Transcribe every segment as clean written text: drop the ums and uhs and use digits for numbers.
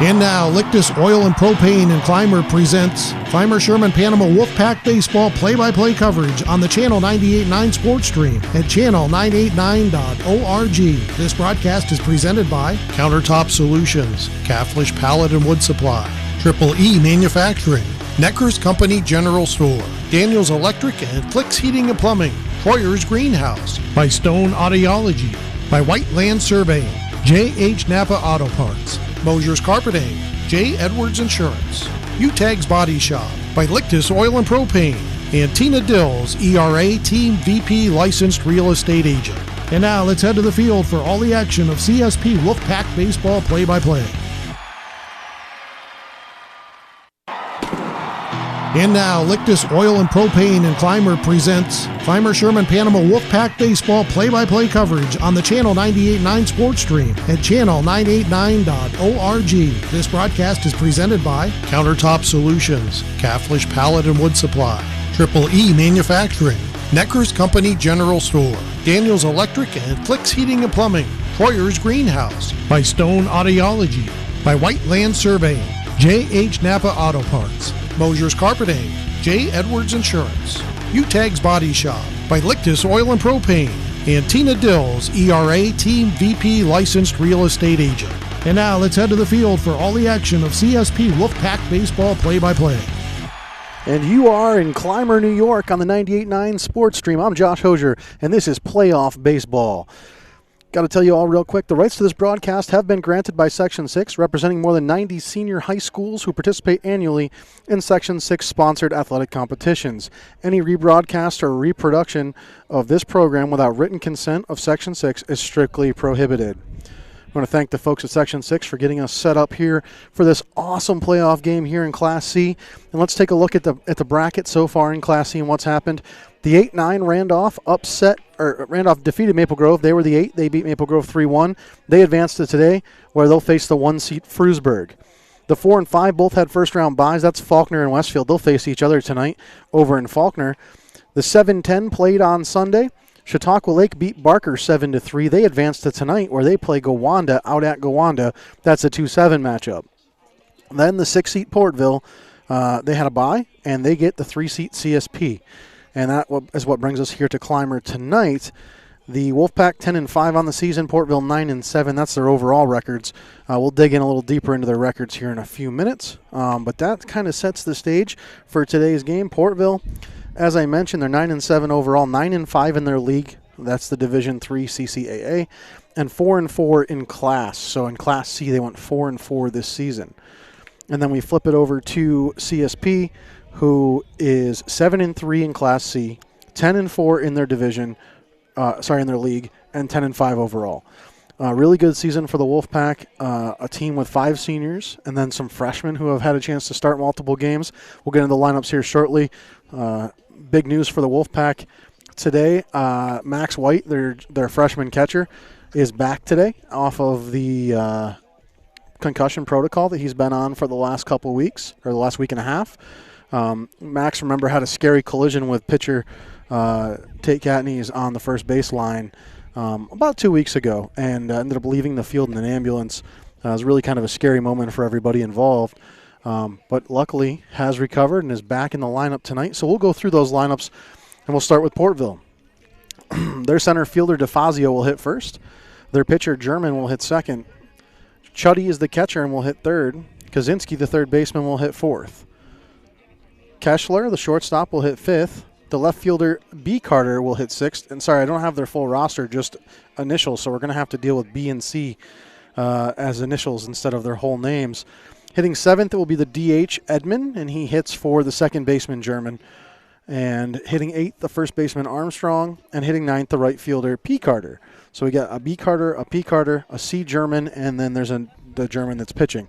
And now, Lictus Oil and Propane and Clymer presents Clymer Sherman Panama Wolfpack Baseball play-by-play coverage on the Channel 98.9 Sports Stream at channel989.org. This broadcast is presented by Countertop Solutions, Catholic Pallet and Wood Supply, Triple E Manufacturing, Necker's Company General Store, Daniels Electric and Flicks Heating and Plumbing, Troyer's Greenhouse, by Stone Audiology, by White Land Surveying, J.H. Napa Auto Parts, Mosier's Carpeting, J. Edwards Insurance, U-Tags Body Shop, by Lictus Oil and Propane, and Tina Dills, ERA Team VP Licensed Real Estate Agent. And now let's head to the field for all the action of CSP Wolfpack Baseball play-by-play. And now, Lictus Oil and Propane and Clymer presents Clymer Sherman Panama Wolfpack Baseball play-by-play coverage on the Channel 98.9 Sports Stream at channel989.org. This broadcast is presented by Countertop Solutions, Catholic Pallet and Wood Supply, Triple E Manufacturing, Necker's Company General Store, Daniels Electric and Flicks Heating and Plumbing, Troyer's Greenhouse, by Stone Audiology, by White Land Surveying, J.H. Napa Auto Parts, Mosier's Carpeting, J. Edwards Insurance, U-Tags Body Shop, by Lictus Oil and Propane, and Tina Dills, ERA Team VP Licensed Real Estate Agent. And now let's head to the field for all the action of CSP Wolfpack Baseball play-by-play. And you are in Clymer, New York on the 98.9 Sports Stream. I'm Josh Hosier, and this is Playoff Baseball. Got to tell you all real quick, the rights to this broadcast have been granted by Section 6, representing more than 90 senior high schools who participate annually in Section 6 sponsored athletic competitions. Any rebroadcast or reproduction of this program without written consent of Section 6 is strictly prohibited. I want to thank the folks at Section 6 for getting us set up here for this awesome playoff game here in Class C. And let's take a look at the bracket so far in Class C and what's happened. The 8-9 Randolph defeated Maple Grove. They were the 8. They beat Maple Grove 3-1. They advanced to today, where they'll face the 1-seed Frewsburg. The 4 and 5 both had first-round byes. That's Faulkner and Westfield. They'll face each other tonight over in Faulkner. The 7-10 played on Sunday. Chautauqua Lake beat Barker 7-3. They advanced to tonight, where they play Gowanda out at Gowanda. That's a 2-7 matchup. Then the 6-seat Portville, they had a bye, and they get the 3-seat CSP. And that is what brings us here to Clymer tonight. The Wolfpack 10-5 on the season, Portville 9-7. That's their overall records. We'll dig in a little deeper into their records here in a few minutes. But that kind of sets the stage for today's game. Portville, as I mentioned, they're 9-7 overall, 9-5 in their league. That's the Division III CCAA, and 4-4 in class. So in Class C, they went 4-4 this season. And then we flip it over to CSP, who is 7-3 in Class C, 10-4 in their division, in their league, and 10-5 overall. Really good season for the Wolfpack, a team with 5 seniors and then some freshmen who have had a chance to start multiple games. We'll get into the lineups here shortly. Big news for the Wolfpack today. Max White, their freshman catcher, is back today off of the concussion protocol that he's been on for the last couple weeks, or the last week and a half. Max, remember, had a scary collision with pitcher Tate Catney's on the first base line about 2 weeks ago, and ended up leaving the field in an ambulance. It was really kind of a scary moment for everybody involved, but luckily has recovered and is back in the lineup tonight. So we'll go through those lineups, and we'll start with Portville. Their center fielder, DeFazio, will hit first. Their pitcher, German, will hit second. Chuddy is the catcher and will hit third. Kaczynski, the third baseman, will hit fourth. Kessler, the shortstop, will hit fifth. The left fielder, B. Carter, will hit sixth. And sorry, I don't have their full roster, just initials, so we're going to have to deal with B and C as initials instead of their whole names. Hitting seventh, it will be the DH, Edmond, and he hits for the second baseman, German. And hitting eighth, the first baseman, Armstrong. And hitting ninth, the right fielder, P. Carter. So we got a B. Carter, a P. Carter, a C. German, and then there's the German that's pitching.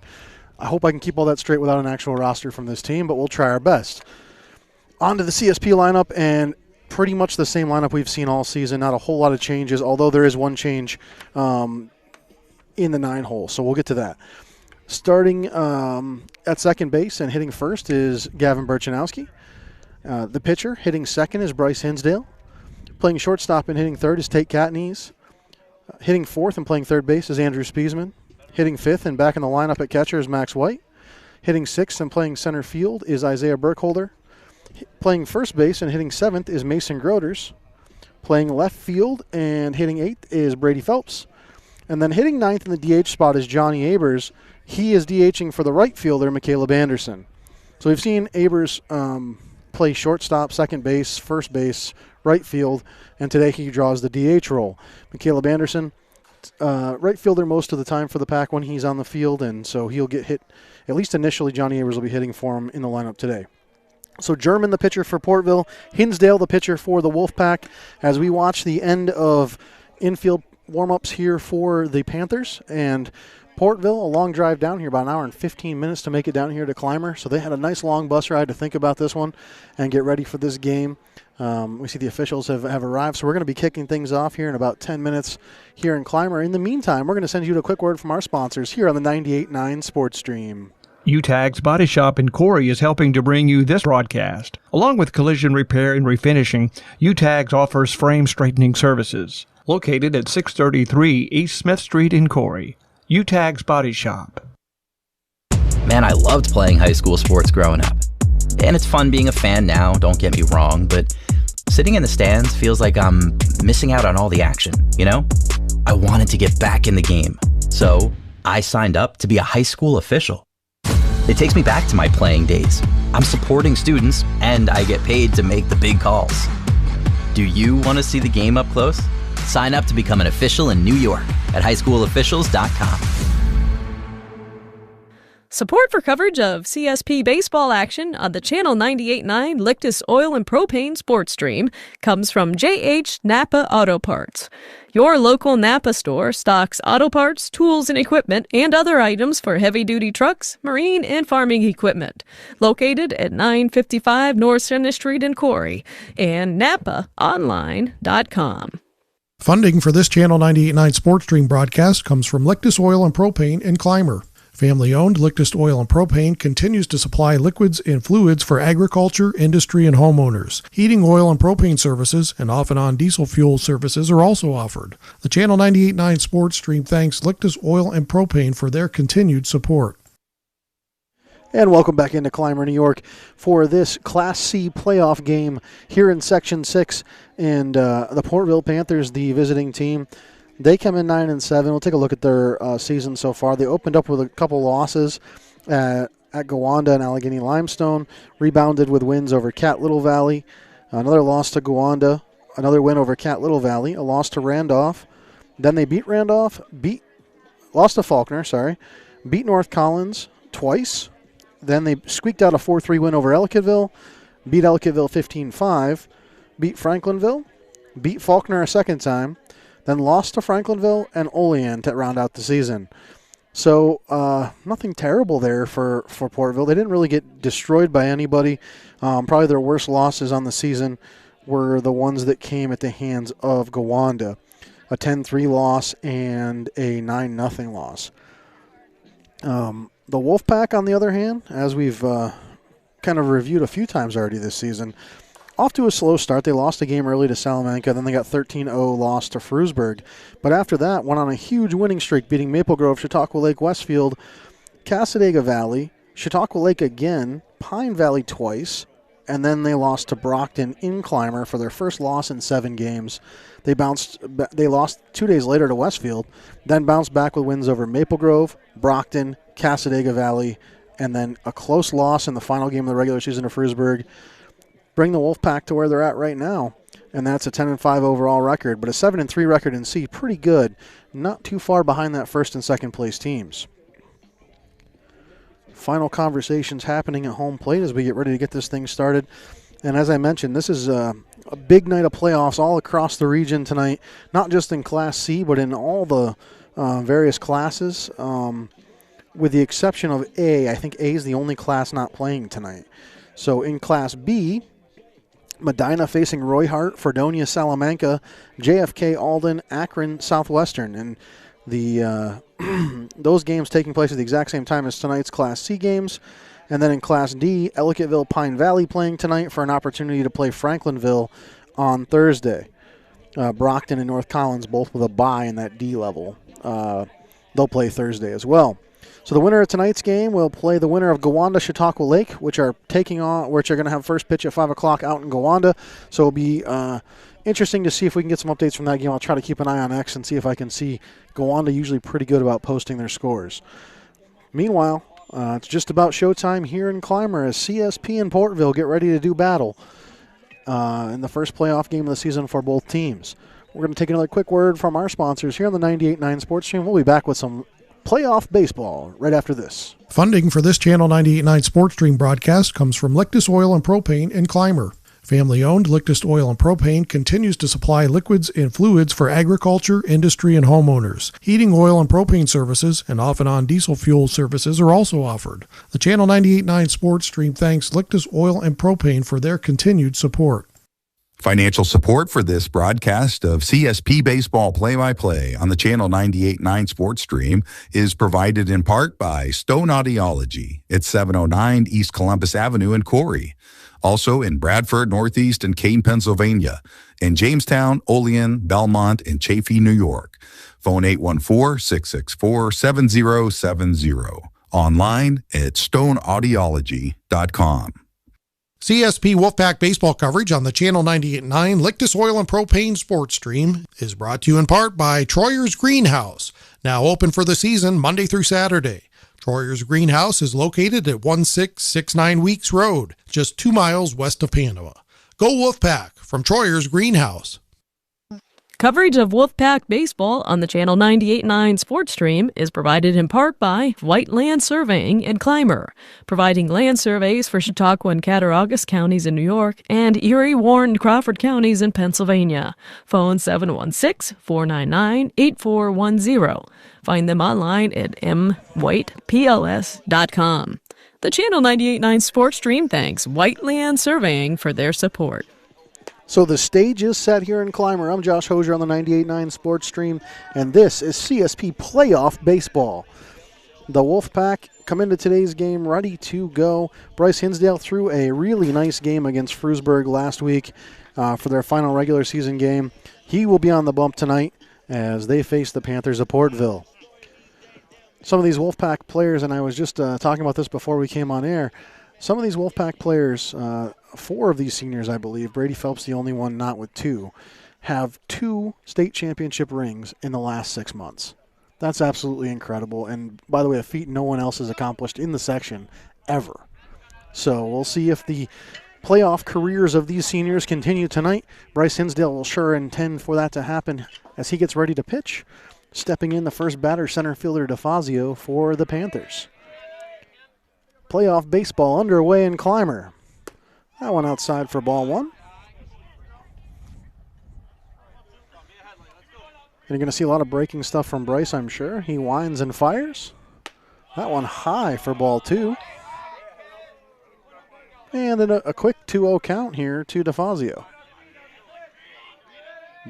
I hope I can keep all that straight without an actual roster from this team, but we'll try our best. On to the CSP lineup, and pretty much the same lineup we've seen all season. Not a whole lot of changes, although there is one change in the 9-hole, so we'll get to that. Starting at second base and hitting first is Gavin Burchanowski. The pitcher hitting second is Bryce Hinsdale. Playing shortstop and hitting third is Tate Catneys. Hitting fourth and playing third base is Andrew Spiesman. Hitting fifth and back in the lineup at catcher is Max White. Hitting sixth and playing center field is Isaiah Burkholder. Playing first base and hitting seventh is Mason Groders. Playing left field and hitting eighth is Brady Phelps. And then hitting ninth in the DH spot is Johnny Abers. He is DHing for the right fielder, Caleb Anderson. So we've seen Abers play shortstop, second base, first base, right field, and today he draws the DH role. Caleb Anderson, right fielder most of the time for the Pack when he's on the field, and so he'll get hit. At least initially, Johnny Abers will be hitting for him in the lineup today. So German, the pitcher for Portville, Hinsdale, the pitcher for the Wolfpack, as we watch the end of infield warm-ups here for the Panthers. And Portville, a long drive down here, about an hour and 15 minutes to make it down here to Clymer. So they had a nice long bus ride to think about this one and get ready for this game. We see the officials have arrived, so we're going to be kicking things off here in about 10 minutes here in Clymer. In the meantime, we're going to send you a quick word from our sponsors here on the 98.9 Sports Stream. UTAG's Body Shop in Corry is helping to bring you this broadcast. Along with collision repair and refinishing, UTAG's offers frame straightening services. Located at 633 East Smith Street in Corry. UTAG's Body Shop. Man, I loved playing high school sports growing up. And it's fun being a fan now, don't get me wrong, but sitting in the stands feels like I'm missing out on all the action, you know? I wanted to get back in the game, so I signed up to be a high school official. It takes me back to my playing days. I'm supporting students, and I get paid to make the big calls. Do you want to see the game up close? Sign up to become an official in New York at highschoolofficials.com. Support for coverage of CSP baseball action on the Channel 98.9 Lictus Oil and Propane Sports Stream comes from J.H. Napa Auto Parts. Your local Napa store stocks auto parts, tools and equipment, and other items for heavy-duty trucks, marine, and farming equipment. Located at 955 North Center Street in Corry and NapaOnline.com. Funding for this Channel 98.9 Sports Stream broadcast comes from Lictus Oil and Propane in Clymer. Family-owned Lictus Oil and Propane continues to supply liquids and fluids for agriculture, industry, and homeowners. Heating oil and propane services and off-and-on diesel fuel services are also offered. The Channel 98.9 Sports Stream thanks Lictus Oil and Propane for their continued support. And welcome back into Clymer, New York for this Class C playoff game here in Section 6. And the Portville Panthers, the visiting team, they come in 9-7. We'll take a look at their season so far. They opened up with a couple losses at Gowanda and Allegheny Limestone, rebounded with wins over Cat Little Valley, another loss to Gowanda, another win over Cat Little Valley, a loss to Randolph. Then they beat Randolph, lost to Faulkner, beat North Collins twice. Then they squeaked out a 4-3 win over Ellicottville, beat Ellicottville 15-5, beat Franklinville, beat Faulkner a second time, then lost to Franklinville and Olean to round out the season. So nothing terrible there for Portville. They didn't really get destroyed by anybody. Probably their worst losses on the season were the ones that came at the hands of Gowanda, a 10-3 loss and a 9-0 loss. The Wolfpack, on the other hand, as we've kind of reviewed a few times already this season, off to a slow start. They lost a game early to Salamanca, then they got 13-0 loss to Frewsburg. But after that, went on a huge winning streak, beating Maple Grove, Chautauqua Lake, Westfield, Cassadaga Valley, Chautauqua Lake again, Pine Valley twice, and then they lost to Brockton in Clymer for their first loss in 7 games. They lost 2 days later to Westfield, then bounced back with wins over Maple Grove, Brockton, Cassadaga Valley, and then a close loss in the final game of the regular season to Frewsburg. Bring the Wolfpack to where they're at right now, and that's a 10-5 overall record, but a 7-3 record in C, pretty good, not too far behind that first and second place teams. Final conversations happening at home plate as we get ready to get this thing started. And as I mentioned, this is a big night of playoffs all across the region tonight, not just in Class C, but in all the various classes. With the exception of A, I think A is the only class not playing tonight. So in Class B, Medina facing Roy Hart, Fredonia, Salamanca, JFK, Alden, Akron, Southwestern. And the those games taking place at the exact same time as tonight's Class C games. And then in Class D, Ellicottville, Pine Valley playing tonight for an opportunity to play Franklinville on Thursday. Brockton and North Collins both with a bye in that D level. they'll play Thursday as well. So the winner of tonight's game will play the winner of Gowanda-Chautauqua Lake, which are going to have first pitch at 5 o'clock out in Gowanda. So it'll be interesting to see if we can get some updates from that game. I'll try to keep an eye on X and see if I can see Gowanda usually pretty good about posting their scores. Meanwhile, it's just about showtime here in Clymer as CSP and Portville get ready to do battle in the first playoff game of the season for both teams. We're going to take another quick word from our sponsors here on the 98.9 Sports Stream. We'll be back with some playoff baseball right after this. Funding for this Channel 98.9 Sports Stream broadcast comes from Lictus Oil and Propane in Clymer. Family-owned Lictus Oil and Propane continues to supply liquids and fluids for agriculture, industry, and homeowners. Heating oil and propane services and off-and-on diesel fuel services are also offered. The Channel 98.9 Sports Stream thanks Lictus Oil and Propane for their continued support. Financial support for this broadcast of CSP Baseball Play-by-Play on the Channel 98.9 Sports Stream is provided in part by Stone Audiology at 709 East Columbus Avenue in Corry. Also in Bradford, Northeast, and Kane, Pennsylvania. In Jamestown, Olean, Belmont, and Chaffee, New York. Phone 814-664-7070. Online at stoneaudiology.com. CSP Wolfpack Baseball coverage on the Channel 98.9 Lictus Oil and Propane Sports Stream is brought to you in part by Troyer's Greenhouse, now open for the season Monday through Saturday. Troyer's Greenhouse is located at 1669 Weeks Road, just 2 miles west of Panama. Go Wolfpack from Troyer's Greenhouse. Coverage of Wolfpack Baseball on the Channel 98.9 Sports Stream is provided in part by White Land Surveying in Clymer, providing land surveys for Chautauqua and Cattaraugus counties in New York and Erie, Warren, and Crawford counties in Pennsylvania. Phone 716-499-8410. Find them online at mwhitepls.com. The Channel 98.9 Sports Stream thanks White Land Surveying for their support. So the stage is set here in Clymer. I'm Josh Hosier on the 98.9 Sports Stream, and this is CSP Playoff Baseball. The Wolfpack come into today's game ready to go. Bryce Hinsdale threw a really nice game against Frewsburg last week for their final regular season game. He will be on the bump tonight as they face the Panthers of Portville. Some of these Wolfpack players, and I was just talking about this before we came on air, some of these Wolfpack players, 4 of these seniors, I believe, Brady Phelps the only one not with 2, have 2 state championship rings in the last 6 months. That's absolutely incredible. And by the way, a feat no one else has accomplished in the section ever. So we'll see if the playoff careers of these seniors continue tonight. Bryce Hinsdale will sure intend for that to happen as he gets ready to pitch. Stepping in the first batter, center fielder DeFazio for the Panthers. Playoff baseball underway in Clymer. That one outside for ball 1. And you're going to see a lot of breaking stuff from Bryce, I'm sure. He winds and fires. That one high for ball 2. And then a quick 2-0 count here to DeFazio.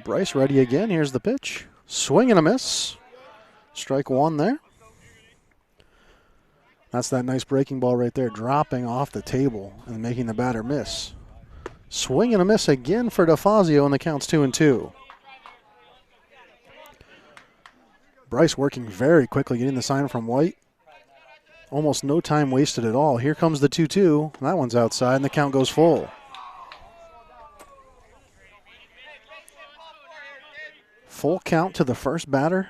Bryce ready again. Here's the pitch. Swing and a miss. Strike 1 there. That's that nice breaking ball right there, dropping off the table and making the batter miss. Swing and a miss again for DeFazio, and the count's 2-2. Bryce working very quickly, getting the sign from White. Almost no time wasted at all. Here comes the 2-2. That one's outside, and the count goes full. Full count to the first batter.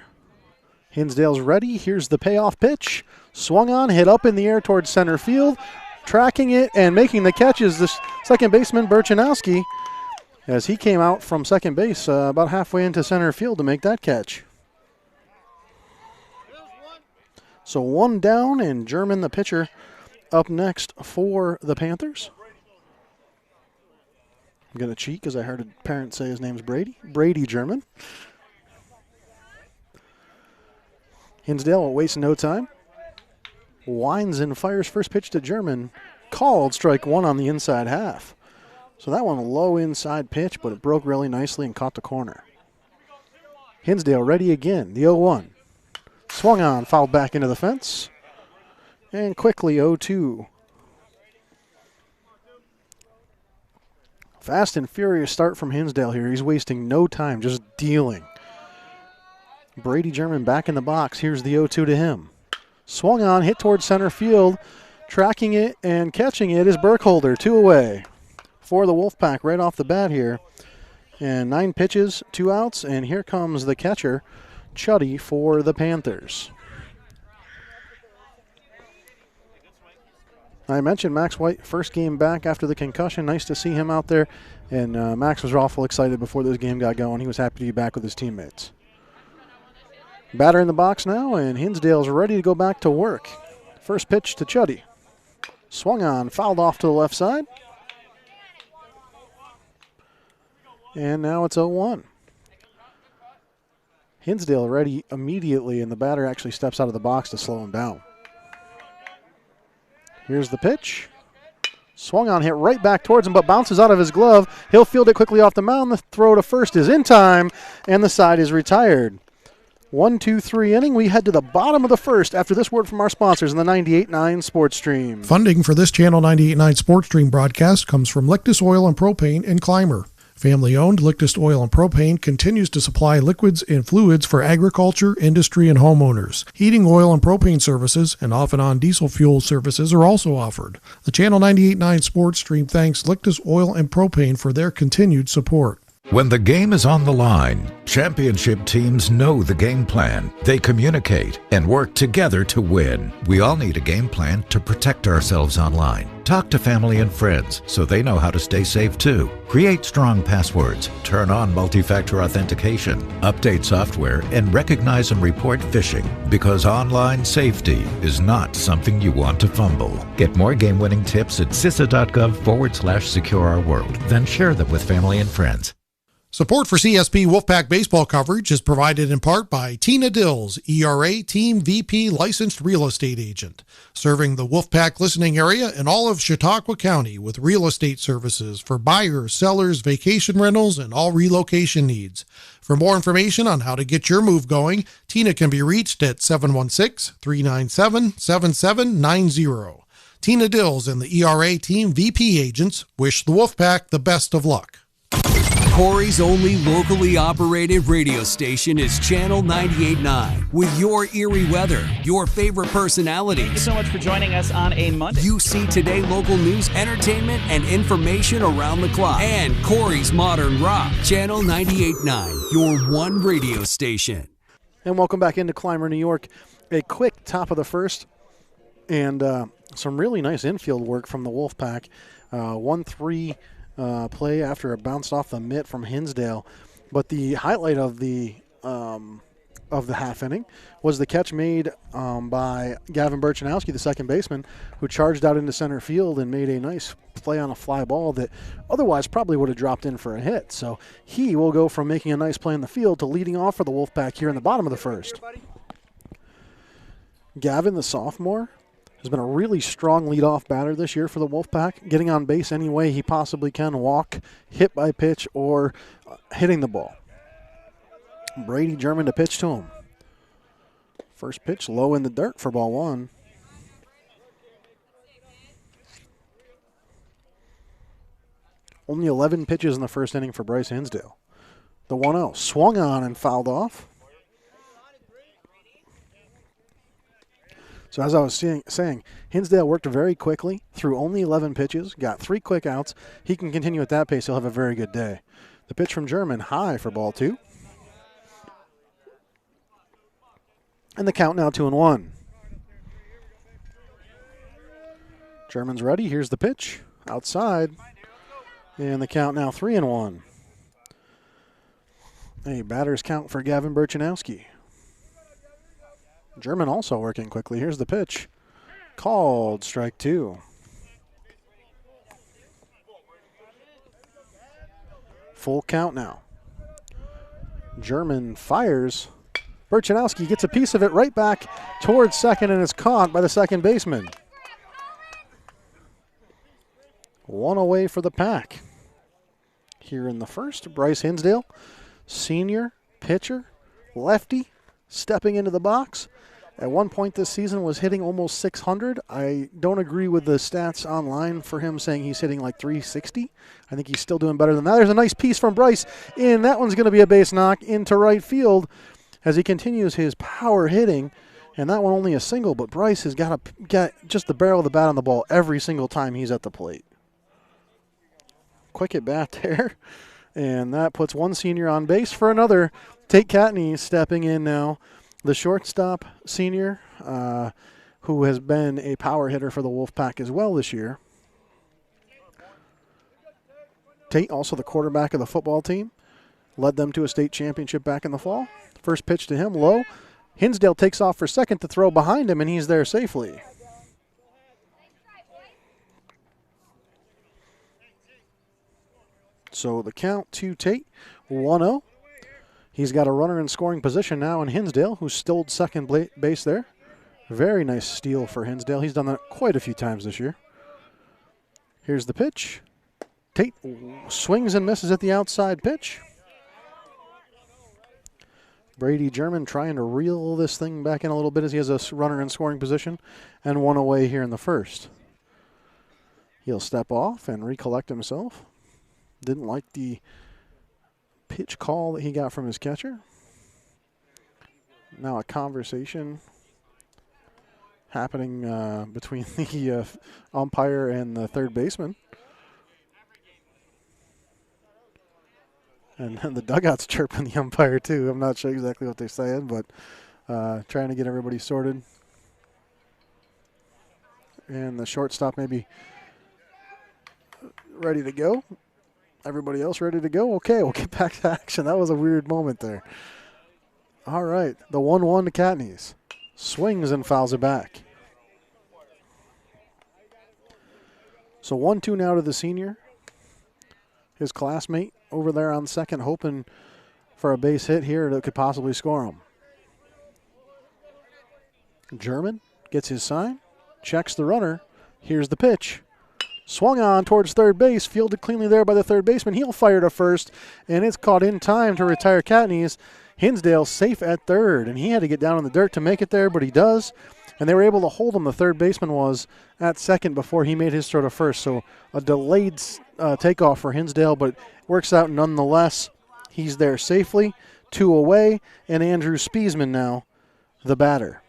Hinsdale's ready. Here's the payoff pitch. Swung on, hit up in the air towards center field. Tracking it and making the catch is the second baseman, Berchanowski, as he came out from second base about halfway into center field to make that catch. So 1 down, and German, the pitcher, up next for the Panthers. I'm going to cheat because I heard a parent say his name's Brady. Brady German. Hinsdale will waste no time. Winds and fires first pitch to German. Called strike 1 on the inside half. So that one a low inside pitch, but it broke really nicely and caught the corner. Hinsdale ready again, the 0-1. Swung on, fouled back into the fence. And quickly 0-2. Fast and furious start from Hinsdale here. He's wasting no time, just dealing. Brady German back in the box. Here's the 0-2 to him. Swung on, hit towards center field. Tracking it and catching it is Burkholder. 2 away for the Wolfpack right off the bat here. And 9 pitches, 2 outs, and here comes the catcher, Chuddy, for the Panthers. I mentioned Max White, first game back after the concussion. Nice to see him out there. And Max was awful excited before this game got going. He was happy to be back with his teammates. Batter in the box now, and Hinsdale's ready to go back to work. First pitch to Chuddy. Swung on, fouled off to the left side. And now it's 0-1. Hinsdale ready immediately, and the batter actually steps out of the box to slow him down. Here's the pitch. Swung on, hit right back towards him, but bounces out of his glove. He'll field it quickly off the mound. The throw to first is in time, and the side is retired. 1-2-3 inning. We head to the bottom of the first after this word from our sponsors in the 98.9 Sports Stream. Funding for this Channel 98.9 Sports Stream broadcast comes from Lictus Oil and Propane in Clymer. Family-owned Lictus Oil and Propane continues to supply liquids and fluids for agriculture, industry, and homeowners. Heating oil and propane services and off-and-on diesel fuel services are also offered. The Channel 98.9 Sports Stream thanks Lictus Oil and Propane for their continued support. When the game is on the line, championship teams know the game plan. They communicate and work together to win. We all need a game plan to protect ourselves online. Talk to family and friends so they know how to stay safe too. Create strong passwords, turn on multi-factor authentication, update software, and recognize and report phishing, because online safety is not something you want to fumble. Get more game-winning tips at cisa.gov/secure-our-world. Then share them with family and friends. Support for CSP Wolfpack baseball coverage is provided in part by Tina Dills, ERA Team VP licensed real estate agent, serving the Wolfpack listening area in all of Chautauqua County with real estate services for buyers, sellers, vacation rentals, and all relocation needs. For more information on how to get your move going, Tina can be reached at 716-397-7790. Tina Dills and the ERA Team VP agents wish the Wolfpack the best of luck. Corry's only locally operated radio station is Channel 98.9. With your eerie weather, your favorite personalities. Thank you so much for joining us on a Monday. You see today local news, entertainment, and information around the clock. And Corry's modern rock. Channel 98.9, your one radio station. And welcome back into Clymer, New York. A quick top of the first and some really nice infield work from the Wolfpack. 1-3 play after it bounced off the mitt from Hinsdale. But the highlight of the half inning was the catch made by Gavin Burchanowski, the second baseman, who charged out into center field and made a nice play on a fly ball that otherwise probably would have dropped in for a hit. So he will go from making a nice play in the field to leading off for the Wolfpack here in the bottom of the first. Gavin, the sophomore, has been a really strong leadoff batter this year for the Wolfpack, getting on base any way he possibly can, walk, hit by pitch, or hitting the ball. Brady German to pitch to him. First pitch low in the dirt for ball one. Only 11 pitches in the first inning for Bryce Hinsdale. The 1-0 swung on and fouled off. So as I was saying, Hinsdale worked very quickly through only 11 pitches, got 3 quick outs. He can continue at that pace. He'll have a very good day. The pitch from German, high for ball 2. And the count now 2-1. German's ready. Here's the pitch. Outside. And the count now 3-1. A batter's count for Gavin Burchanowski. German also working quickly. Here's the pitch. Called strike 2. Full count now. German fires. Burchanowski gets a piece of it right back towards second and is caught by the second baseman. 1 away for the Pack. Here in the first, Bryce Hinsdale, senior pitcher, lefty, stepping into the box. At one point this season was hitting almost 600. I don't agree with the stats online for him saying he's hitting like 360. I think he's still doing better than that. There's a nice piece from Bryce, and that one's going to be a base knock into right field. as he continues his power hitting. And that one only a single, but Bryce has got to get just the barrel of the bat on the ball every single time he's at the plate. Quick at bat there. And that puts one senior on base for another. Tate Catney stepping in now. The shortstop senior, who has been a power hitter for the Wolfpack as well this year. Tate, also the quarterback of the football team, led them to a state championship back in the fall. First pitch to him, low. Hinsdale takes off for second to throw behind him, and he's there safely. So the count to Tate, 1-0. He's got a runner in scoring position now in Hinsdale, who stole second base there. Very nice steal for Hinsdale. He's done that quite a few times this year. Here's the pitch. Tate swings and misses at the outside pitch. Brady German trying to reel this thing back in a little bit as he has a runner in scoring position and one away here in the first. He'll step off and recollect himself. Didn't like the pitch call that he got from his catcher. Now a conversation happening between the umpire and the third baseman. And the dugout's chirping the umpire, too. I'm not sure exactly what they're saying, but trying to get everybody sorted. And the shortstop maybe ready to go. Everybody else ready to go? Okay, we'll get back to action. That was a weird moment there. All right, the 1-1 to Catney's. Swings and fouls it back. So 1-2 now to the senior. His classmate over there on second, hoping for a base hit here that could possibly score him. German gets his sign, checks the runner. Here's the pitch. Swung on towards third base, fielded cleanly there by the third baseman. He'll fire to first, and it's caught in time to retire Catney's. Hinsdale safe at third, and he had to get down in the dirt to make it there, but he does. And they were able to hold him. The third baseman was at second before he made his throw to first. So a delayed takeoff for Hinsdale, but works out nonetheless. He's there safely, 2 away, and Andrew Spiesman now, the batter.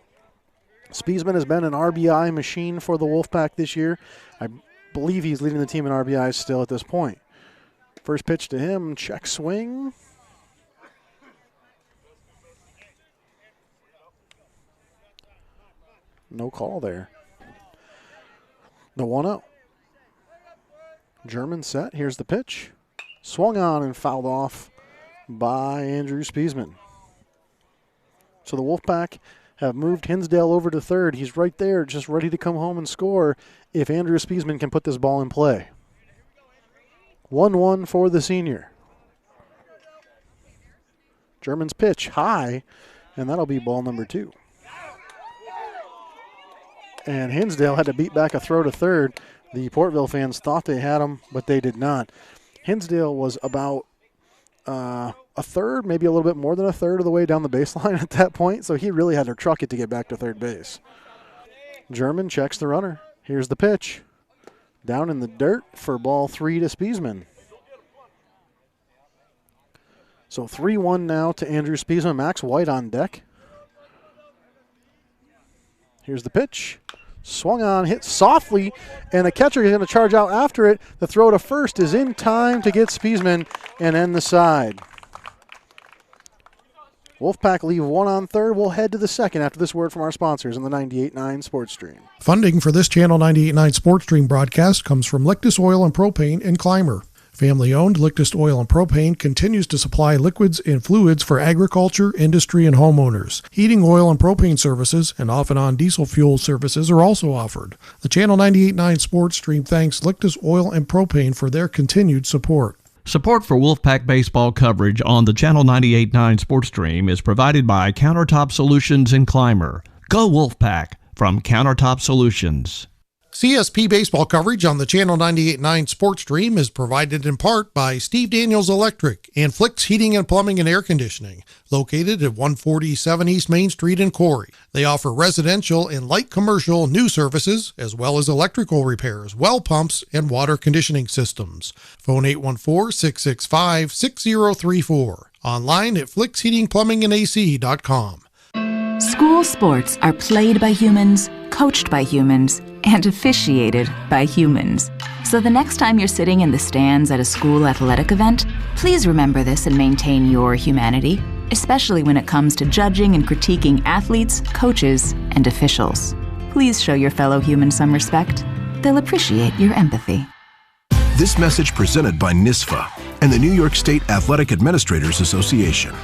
Spiesman has been an RBI machine for the Wolfpack this year. I believe he's leading the team in RBIs still at this point. First pitch to him, check swing. No call there. The 1-0. German set. Here's the pitch. Swung on and fouled off by Andrew Spiesman. So the Wolfpack have moved Hinsdale over to third. He's right there, just ready to come home and score if Andrew Spiesman can put this ball in play. 1-1 for the senior. German's pitch high, and that'll be ball number 2. And Hinsdale had to beat back a throw to third. The Portville fans thought they had him, but they did not. Hinsdale was about a third, maybe a little bit more than a third of the way down the baseline at that point, so he really had to truck it to get back to third base. German checks the runner. Here's the pitch. Down in the dirt for ball 3 to Spiesman. So 3-1 now to Andrew Spiesman. Max White on deck. Here's the pitch. Swung on, hit softly, and the catcher is going to charge out after it. The throw to first is in time to get Spiesman and end the side. Wolfpack leave 1 on third. We'll head to the second after this word from our sponsors on the 98.9 Sports Stream. Funding for this Channel 98.9 Sports Stream broadcast comes from Lictus Oil and Propane in Clymer. Family-owned Lictus Oil and Propane continues to supply liquids and fluids for agriculture, industry, and homeowners. Heating oil and propane services and off-and-on diesel fuel services are also offered. The Channel 98.9 Sports Stream thanks Lictus Oil and Propane for their continued support. Support for Wolfpack baseball coverage on the Channel 98.9 Sports Stream is provided by Countertop Solutions in Clymer. Go Wolfpack from Countertop Solutions. CSP baseball coverage on the Channel 98.9 Sports Stream is provided in part by Steve Daniels Electric and Flicks Heating and Plumbing and Air Conditioning, located at 147 East Main Street in Corry. They offer residential and light commercial new services, as well as electrical repairs, well pumps, and water conditioning systems. Phone 814-665-6034. Online at flicksheatingplumbingandac.com. School sports are played by humans, coached by humans, and officiated by humans. So the next time you're sitting in the stands at a school athletic event, please remember this and maintain your humanity, especially when it comes to judging and critiquing athletes, coaches, and officials. Please show your fellow humans some respect. They'll appreciate your empathy. This message presented by NISFA and the New York State Athletic Administrators Association.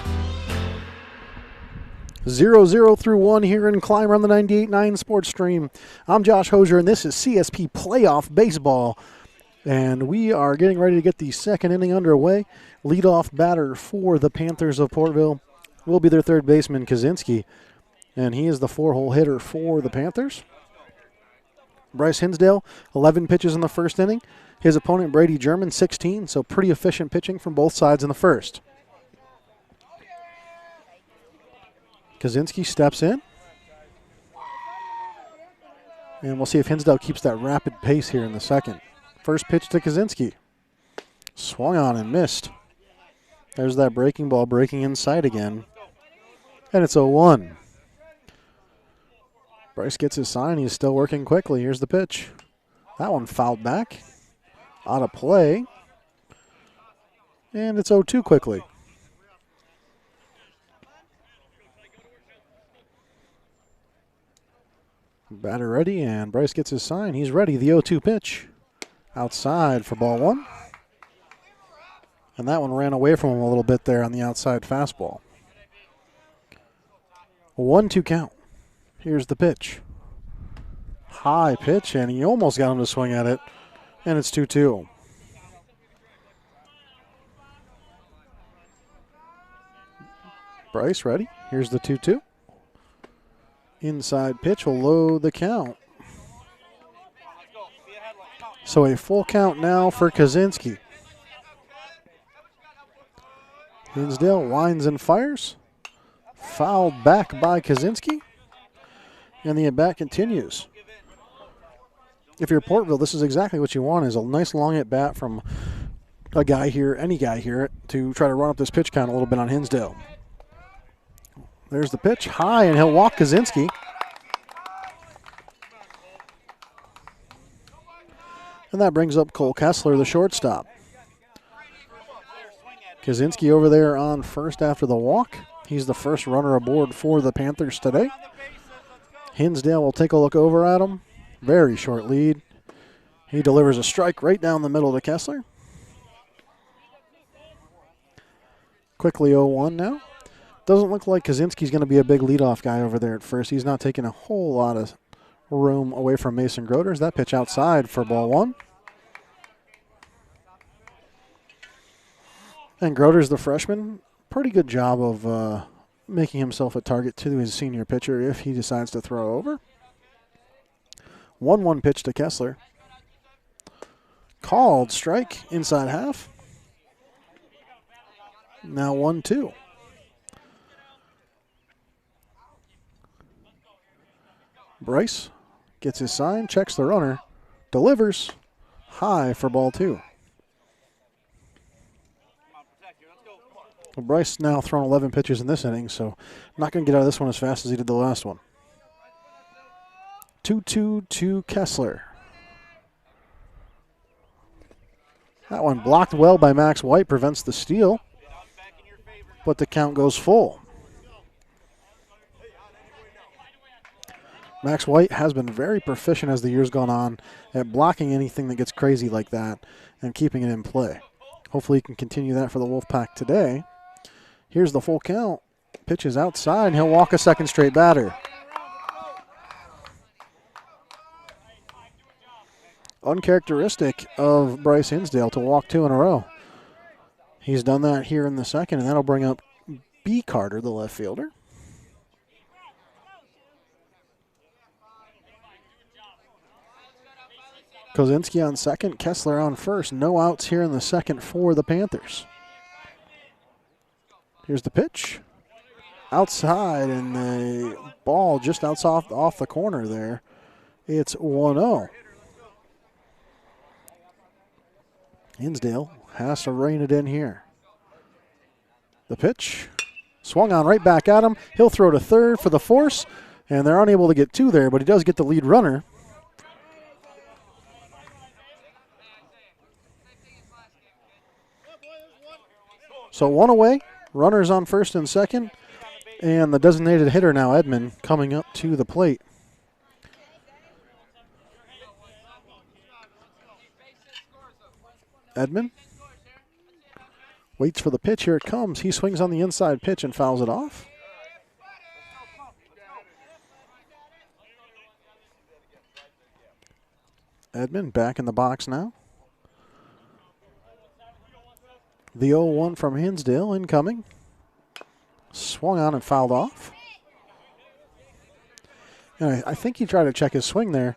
0-0 through 1 here in Clymer on the 98.9 Sports Stream. I'm Josh Hosier, and this is CSP Playoff Baseball. And we are getting ready to get the second inning underway. Leadoff batter for the Panthers of Portville will be their third baseman, Kaczynski. And he is the 4-hole hitter for the Panthers. Bryce Hinsdale, 11 pitches in the first inning. His opponent, Brady German, 16, so pretty efficient pitching from both sides in the first. Kaczynski steps in. And we'll see if Hinsdale keeps that rapid pace here in the second. First pitch to Kaczynski. Swung on and missed. There's that breaking ball breaking inside again. And it's 0-1. Bryce gets his sign. He's still working quickly. Here's the pitch. That one fouled back. Out of play. And it's 0-2 quickly. Batter ready, and Bryce gets his sign. He's ready. The 0-2 pitch. Outside for ball one. And that one ran away from him a little bit there on the outside fastball. 1-2 count. Here's the pitch. High pitch, and he almost got him to swing at it. And it's 2-2. Bryce ready. Here's the 2-2. Inside pitch will load the count. So a full count now for Kaczynski. Hinsdale winds and fires. Fouled back by Kaczynski. And the at-bat continues. If you're Portville, this is exactly what you want, is a nice long at-bat from a guy here, any guy here, to try to run up this pitch count a little bit on Hinsdale. There's the pitch, high, and he'll walk Kaczynski. And that brings up Cole Kessler, the shortstop. Kaczynski over there on first after the walk. He's the first runner aboard for the Panthers today. Hinsdale will take a look over at him. Very short lead. He delivers a strike right down the middle to Kessler. Quickly 0-1 now. Doesn't look like Kaczynski's going to be a big leadoff guy over there at first. He's not taking a whole lot of room away from Mason Groders. That pitch outside for ball one. And Groders, the freshman, pretty good job of making himself a target to his senior pitcher if he decides to throw over. 1-1 pitch to Kessler. Called strike inside half. Now 1-2. Bryce gets his sign, checks the runner, delivers high for ball two. Well, Bryce now thrown 11 pitches in this inning, so not going to get out of this one as fast as he did the last one. 2-2 to Kessler. That one blocked well by Max White, prevents the steal, but the count goes full. Max White has been very proficient as the year's gone on at blocking anything that gets crazy like that and keeping it in play. Hopefully he can continue that for the Wolfpack today. Here's the full count. Pitch is outside, and he'll walk a second straight batter. Uncharacteristic of Bryce Hinsdale to walk two in a row. He's done that here in the second, and that'll bring up B. Carter, the left fielder. Kaczynski on second, Kessler on first. No outs here in the second for the Panthers. Here's the pitch. Outside, and the ball just off the corner there. It's 1-0. Hinsdale has to rein it in here. The pitch. Swung on right back at him. He'll throw to third for the force, and they're unable to get two there, but he does get the lead runner. So one away, runners on first and second, and the designated hitter now, Edmond, coming up to the plate. Edmond waits for the pitch. Here it comes. He swings on the inside pitch and fouls it off. Edmond back in the box now. The 0-1 from Hinsdale incoming. Swung on and fouled off. And I think he tried to check his swing there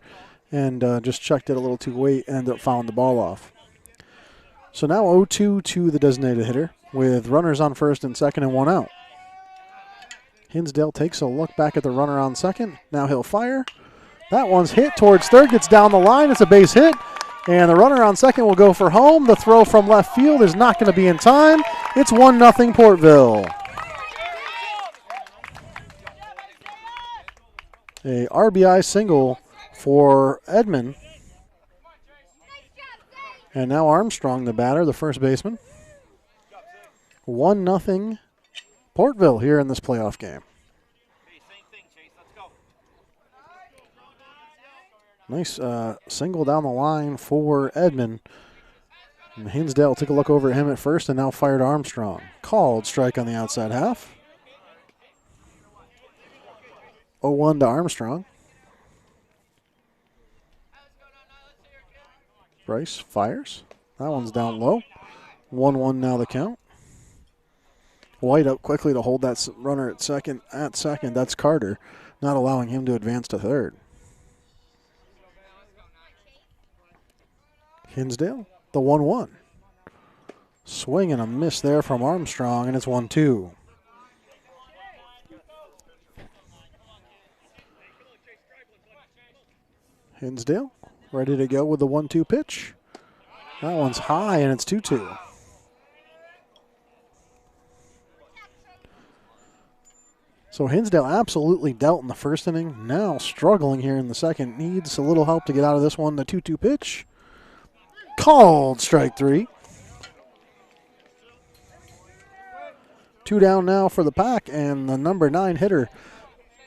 and just checked it a little too late and ended up fouling the ball off. So now 0-2 to the designated hitter with runners on first and second and one out. Hinsdale takes a look back at the runner on second. Now he'll fire. That one's hit towards third, gets down the line. It's a base hit. And the runner on second will go for home. The throw from left field is not going to be in time. It's 1-0 Portville. A RBI single for Edmond. And now Armstrong, the batter, the first baseman. 1-0 Portville here in this playoff game. Nice single down the line for Edmond. And Hinsdale took a look over at him at first and now fired Armstrong. Called strike on the outside half. 0-1 to Armstrong. Bryce fires. That one's down low. 1-1 now the count. White up quickly to hold that runner at second. That's Carter, not allowing him to advance to third. Hinsdale, the 1-1. Swing and a miss there from Armstrong, and it's 1-2. Hinsdale ready to go with the 1-2 pitch. That one's high, and it's 2-2. So Hinsdale absolutely dealt in the first inning. Now struggling here in the second. Needs a little help to get out of this one. The 2-2 pitch. Called strike three. 2 down now for the Pack, and the number 9 hitter,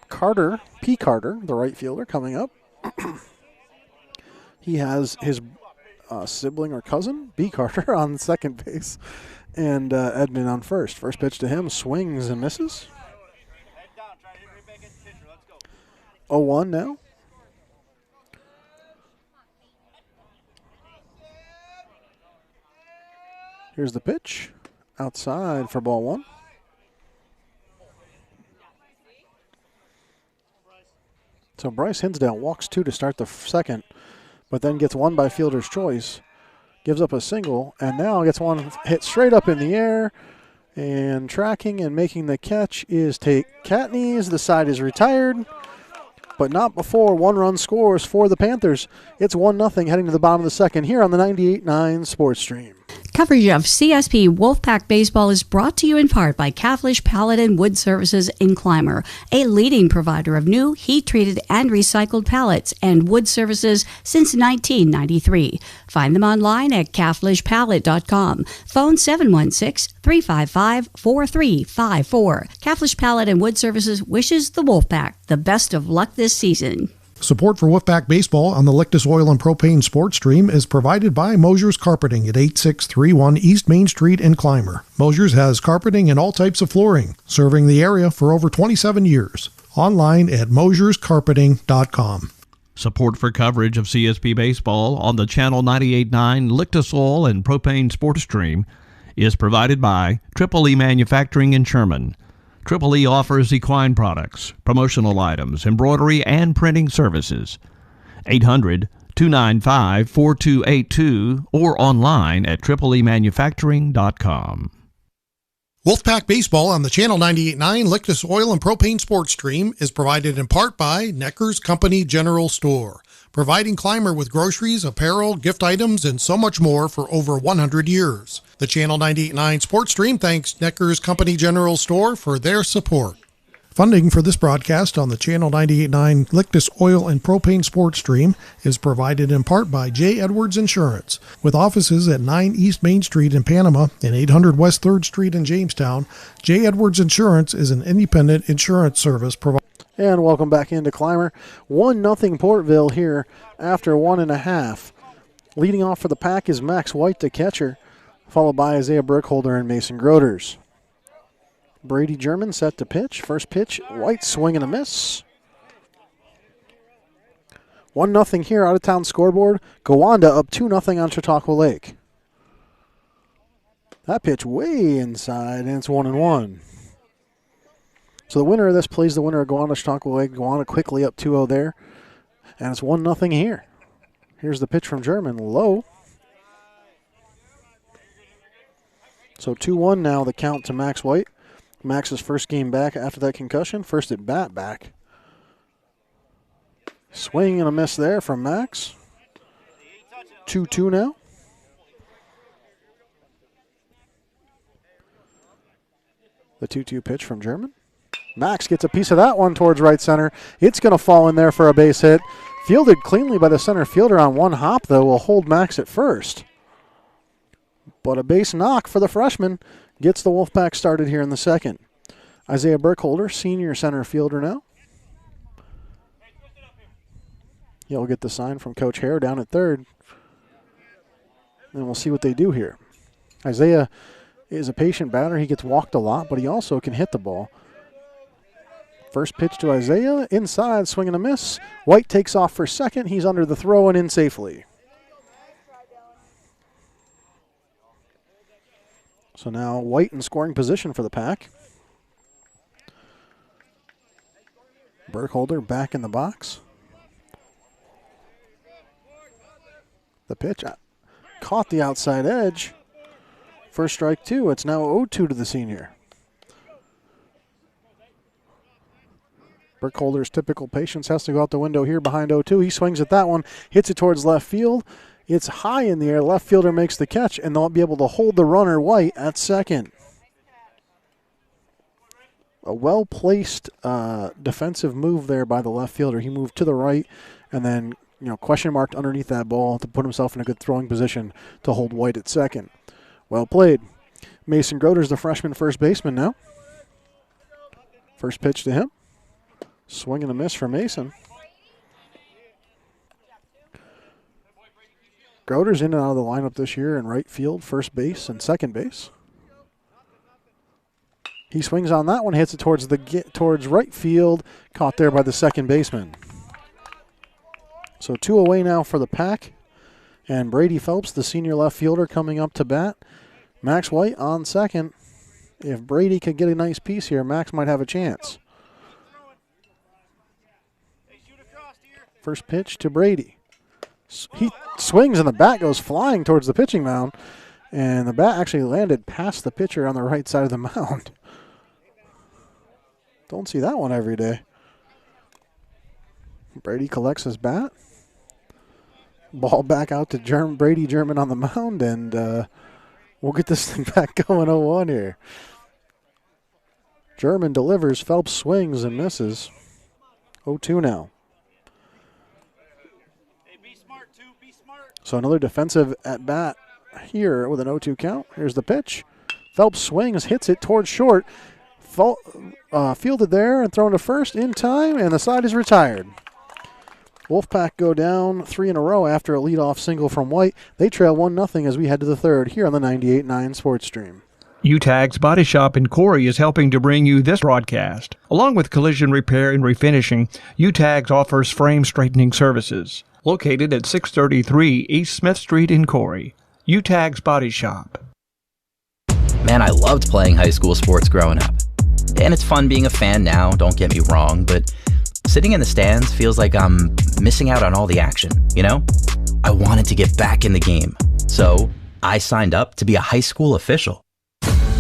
Carter, P. Carter, the right fielder, coming up. He has his sibling or cousin, B. Carter, on second base, and Edmond on first. First pitch to him, swings and misses. 0-1 now. Here's the pitch. Outside for ball one. So Bryce Hinsdale walks 2 to start the second, but then gets one by fielder's choice. Gives up a single, and now gets one hit straight up in the air. And tracking and making the catch is Tate Catneys. The side is retired, but not before 1 run scores for the Panthers. It's 1-0 heading to the bottom of the second here on the 98.9 Sports Stream. Coverage of CSP Wolfpack Baseball is brought to you in part by Cavendish Pallet and Wood Services in Clymer, a leading provider of new, heat-treated, and recycled pallets and wood services since 1993. Find them online at cavendishpallet.com. Phone 716-355-4354. Cavendish Pallet and Wood Services wishes the Wolfpack the best of luck this season. Support for Wolfpack Baseball on the Lictus Oil and Propane Sports Stream is provided by Mosier's Carpeting at 8631 East Main Street in Clymer. Mosier's has carpeting and all types of flooring, serving the area for over 27 years. Online at mosierscarpeting.com. Support for coverage of CSP Baseball on the Channel 98.9 Lictus Oil and Propane Sports Stream is provided by Triple E Manufacturing in Sherman. Triple E offers equine products, promotional items, embroidery, and printing services. 800-295-4282 or online at tripleemanufacturing.com. Wolfpack Baseball on the Channel 98.9 Lictus Oil and Propane Sports Stream is provided in part by Necker's Company General Store, providing Clymer with groceries, apparel, gift items, and so much more for over 100 years. The Channel 98.9 Sports Stream thanks Necker's Company General Store for their support. Funding for this broadcast on the Channel 98.9 Lictus Oil and Propane Sports Stream is provided in part by J. Edwards Insurance. With offices at 9 East Main Street in Panama and 800 West 3rd Street in Jamestown, J. Edwards Insurance is an independent insurance service provider. And welcome back into Clymer. 1-0 Portville here after 1.5. Leading off for the Pack is Max White, the catcher, followed by Isaiah Burkholder and Mason Groders. Brady German set to pitch. First pitch, White swing and a miss. 1-0 here, out of town scoreboard. Gowanda up 2-0 on Chautauqua Lake. That pitch way inside, and it's 1-1. So the winner of this plays the winner of Gowanda Chautauqua Lake. Gowanda quickly up 2-0 there, and it's 1-0 here. Here's the pitch from German, low. So 2-1 now, the count to Max White. Max's first game back after that concussion. First at bat back. Swing and a miss there from Max. 2-2 now. The 2-2 pitch from German. Max gets a piece of that one towards right center. It's going to fall in there for a base hit. Fielded cleanly by the center fielder on one hop, though, will hold Max at first. But a base knock for the freshman gets the Wolfpack started here in the second. Isaiah Burkholder, senior center fielder now. He'll get the sign from Coach Hare down at third. And we'll see what they do here. Isaiah is a patient batter. He gets walked a lot, but he also can hit the ball. First pitch to Isaiah, inside, swing and a miss. White takes off for second. He's under the throw and in safely. So now White in scoring position for the Pack. Burkholder back in the box. The pitch caught the outside edge. First strike two. It's now 0-2 to the senior. Burkholder's typical patience has to go out the window here behind 0-2. He swings at that one, hits it towards left field. It's high in the air. Left fielder makes the catch, and they'll be able to hold the runner White at second. A well-placed defensive move there by the left fielder. He moved to the right and then, question marked underneath that ball to put himself in a good throwing position to hold White at second. Well played. Mason Groders, the freshman first baseman now. First pitch to him. Swing and a miss for Mason. Groders in and out of the lineup this year in right field, first base, and second base. He swings on that one, hits it towards right field, caught there by the second baseman. So 2 away now for the Pack. And Brady Phelps, the senior left fielder, coming up to bat. Max White on second. If Brady could get a nice piece here, Max might have a chance. First pitch to Brady. He swings and the bat goes flying towards the pitching mound. And the bat actually landed past the pitcher on the right side of the mound. Don't see that one every day. Brady collects his bat. Ball back out to Brady German on the mound, and we'll get this thing back going 0-1 here. German delivers. Phelps swings and misses. 0-2 now. So another defensive at bat here with an 0-2 count. Here's the pitch. Phelps swings, hits it towards short. Fielded there and thrown to first in time, and the side is retired. Wolfpack go down 3 in a row after a leadoff single from White. They trail 1-0 as we head to the third here on the 98.9 Sports Stream. UTAG's Body Shop in Corry is helping to bring you this broadcast. Along with collision repair and refinishing, UTAG's offers frame straightening services. Located at 633 East Smith Street in Corry. UTAG's Body Shop. Man, I loved playing high school sports growing up. And it's fun being a fan now, don't get me wrong, but sitting in the stands feels like I'm missing out on all the action, you know? I wanted to get back in the game, so I signed up to be a high school official.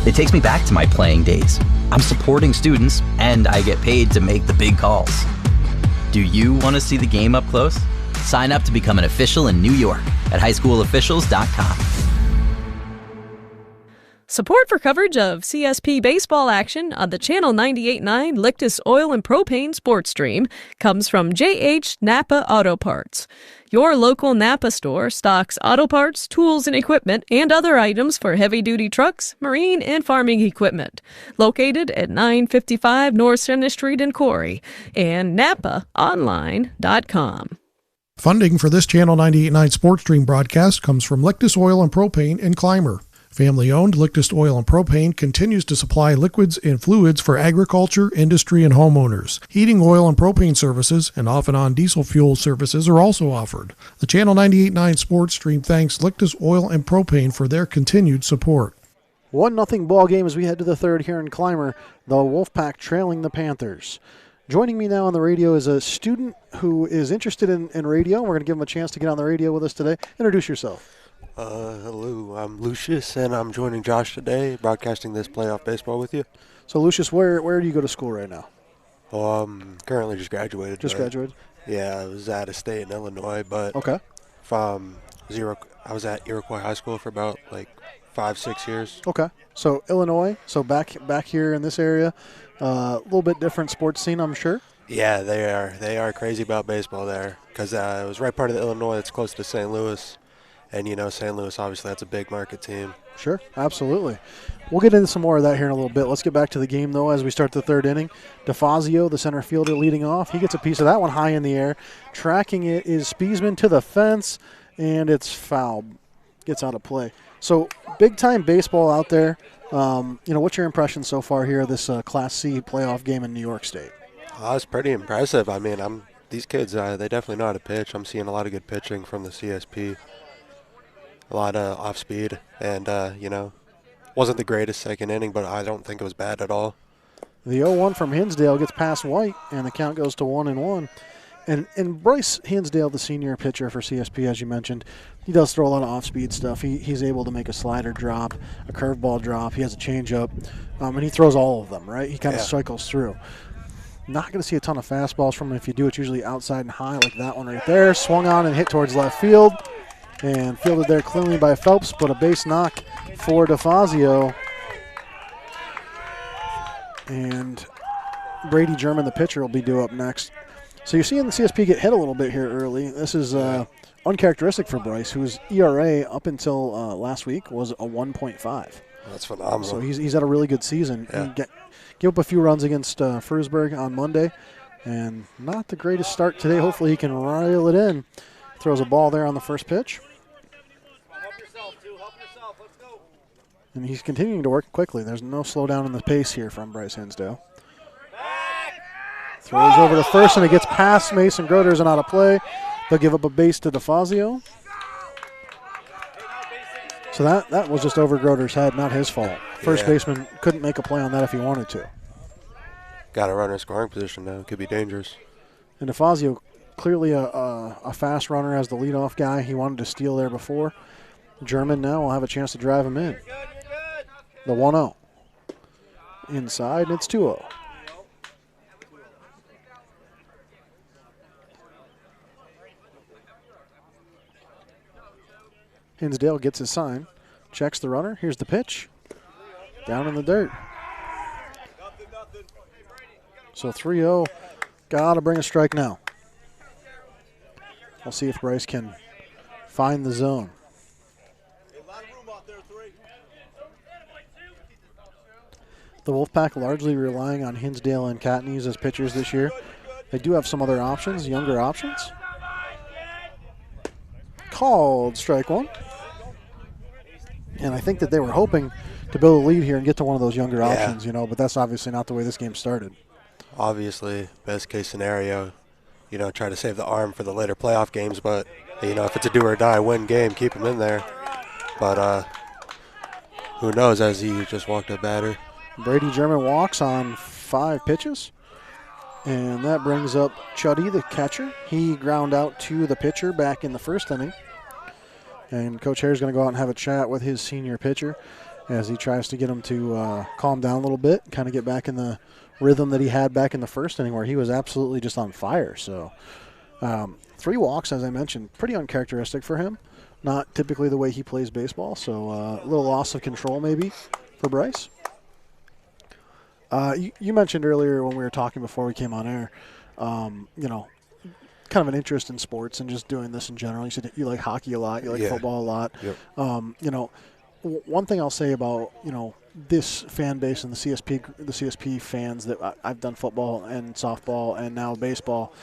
It takes me back to my playing days. I'm supporting students, and I get paid to make the big calls. Do you want to see the game up close? Sign up to become an official in New York at highschoolofficials.com. Support for coverage of CSP baseball action on the Channel 98.9 Lictus Oil and Propane sports stream comes from JH Napa Auto Parts. Your local Napa store stocks auto parts, tools and equipment, and other items for heavy-duty trucks, marine, and farming equipment. Located at 955 North Center Street in Corry and NapaOnline.com. Funding for this Channel 98.9 sports stream broadcast comes from Lictus Oil and Propane in Clymer. Family-owned Lictus Oil and Propane continues to supply liquids and fluids for agriculture, industry, and homeowners. Heating oil and propane services and off-and-on diesel fuel services are also offered. The Channel 98.9 sports stream thanks Lictus Oil and Propane for their continued support. 1-0 ball game as we head to the third here in Clymer. The Wolfpack trailing the Panthers. Joining me now on the radio is a student who is interested in radio. We're going to give him a chance to get on the radio with us today. Introduce yourself. Hello, I'm Lucius, and I'm joining Josh today, broadcasting this playoff baseball with you. So, Lucius, where do you go to school right now? Well, I'm currently just graduated. Graduated? Yeah, I was at a state in Illinois, but okay. I was at Iroquois High School for about 5-6 years. Okay, so Illinois, so back here in this area, a little bit different sports scene, I'm sure. Yeah, they are crazy about baseball there because it was right part of the Illinois that's close to St. Louis. And, St. Louis, obviously, that's a big market team. Sure, absolutely. We'll get into some more of that here in a little bit. Let's get back to the game, though, as we start the third inning. DeFazio, the center fielder, leading off. He gets a piece of that one high in the air. Tracking it is Spiesman to the fence, and it's foul. Gets out of play. So, big-time baseball out there. What's your impression so far here of this Class C playoff game in New York State? It's pretty impressive. I mean, these kids, they definitely know how to pitch. I'm seeing a lot of good pitching from the CSP. A lot of off-speed, and, wasn't the greatest second inning, but I don't think it was bad at all. The 0-1 from Hinsdale gets past White, and the count goes to 1-1. And Bryce Hinsdale, the senior pitcher for CSP, as you mentioned, he does throw a lot of off-speed stuff. He's able to make a slider drop, a curveball drop. He has a changeup, and he throws all of them, right? He kind of cycles through. Not going to see a ton of fastballs from him. If you do, it's usually outside and high, like that one right there. Swung on and hit towards left field. And fielded there cleanly by Phelps, but a base knock for DeFazio. And Brady German, the pitcher, will be due up next. So you're seeing the CSP get hit a little bit here early. This is uncharacteristic for Bryce, whose ERA up until last week was a 1.5. That's phenomenal. So he's had a really good season. Yeah. Give up a few runs against Frewsburg on Monday, and not the greatest start today. Hopefully he can reel it in. Throws a ball there on the first pitch. And he's continuing to work quickly. There's no slowdown in the pace here from Bryce Hinsdale. Throws over to first, and it gets past Mason Groders and out of play. They'll give up a base to DeFazio. So that was just over Groders' head, not his fault. First baseman couldn't make a play on that if he wanted to. Got a runner in scoring position now. Could be dangerous. And DeFazio, clearly a fast runner as the leadoff guy. He wanted to steal there before. German now will have a chance to drive him in. The 1-0. Inside, and it's 2-0. Hinsdale gets his sign, checks the runner. Here's the pitch. Down in the dirt. So 3-0. Got to bring a strike now. We'll see if Bryce can find the zone. The Wolfpack largely relying on Hinsdale and Katniss as pitchers this year. They do have some other options, younger options. Called strike one. And I think that they were hoping to build a lead here and get to one of those younger options, but that's obviously not the way this game started. Obviously, best case scenario, try to save the arm for the later playoff games, but, if it's a do or die win game, keep him in there. But who knows, as he just walked a batter. Brady German walks on 5 pitches. And that brings up Chuddy, the catcher. He ground out to the pitcher back in the first inning. And Coach Hare's going to go out and have a chat with his senior pitcher as he tries to get him to calm down a little bit, kind of get back in the rhythm that he had back in the first inning where he was absolutely just on fire. So 3 walks, as I mentioned, pretty uncharacteristic for him. Not typically the way he plays baseball, so a little loss of control maybe for Bryce. You mentioned earlier when we were talking before we came on air, kind of an interest in sports and just doing this in general. You said you like hockey a lot, you like football a lot. Yep. One thing I'll say about, this fan base and the CSP fans that I've done football and softball and now baseball,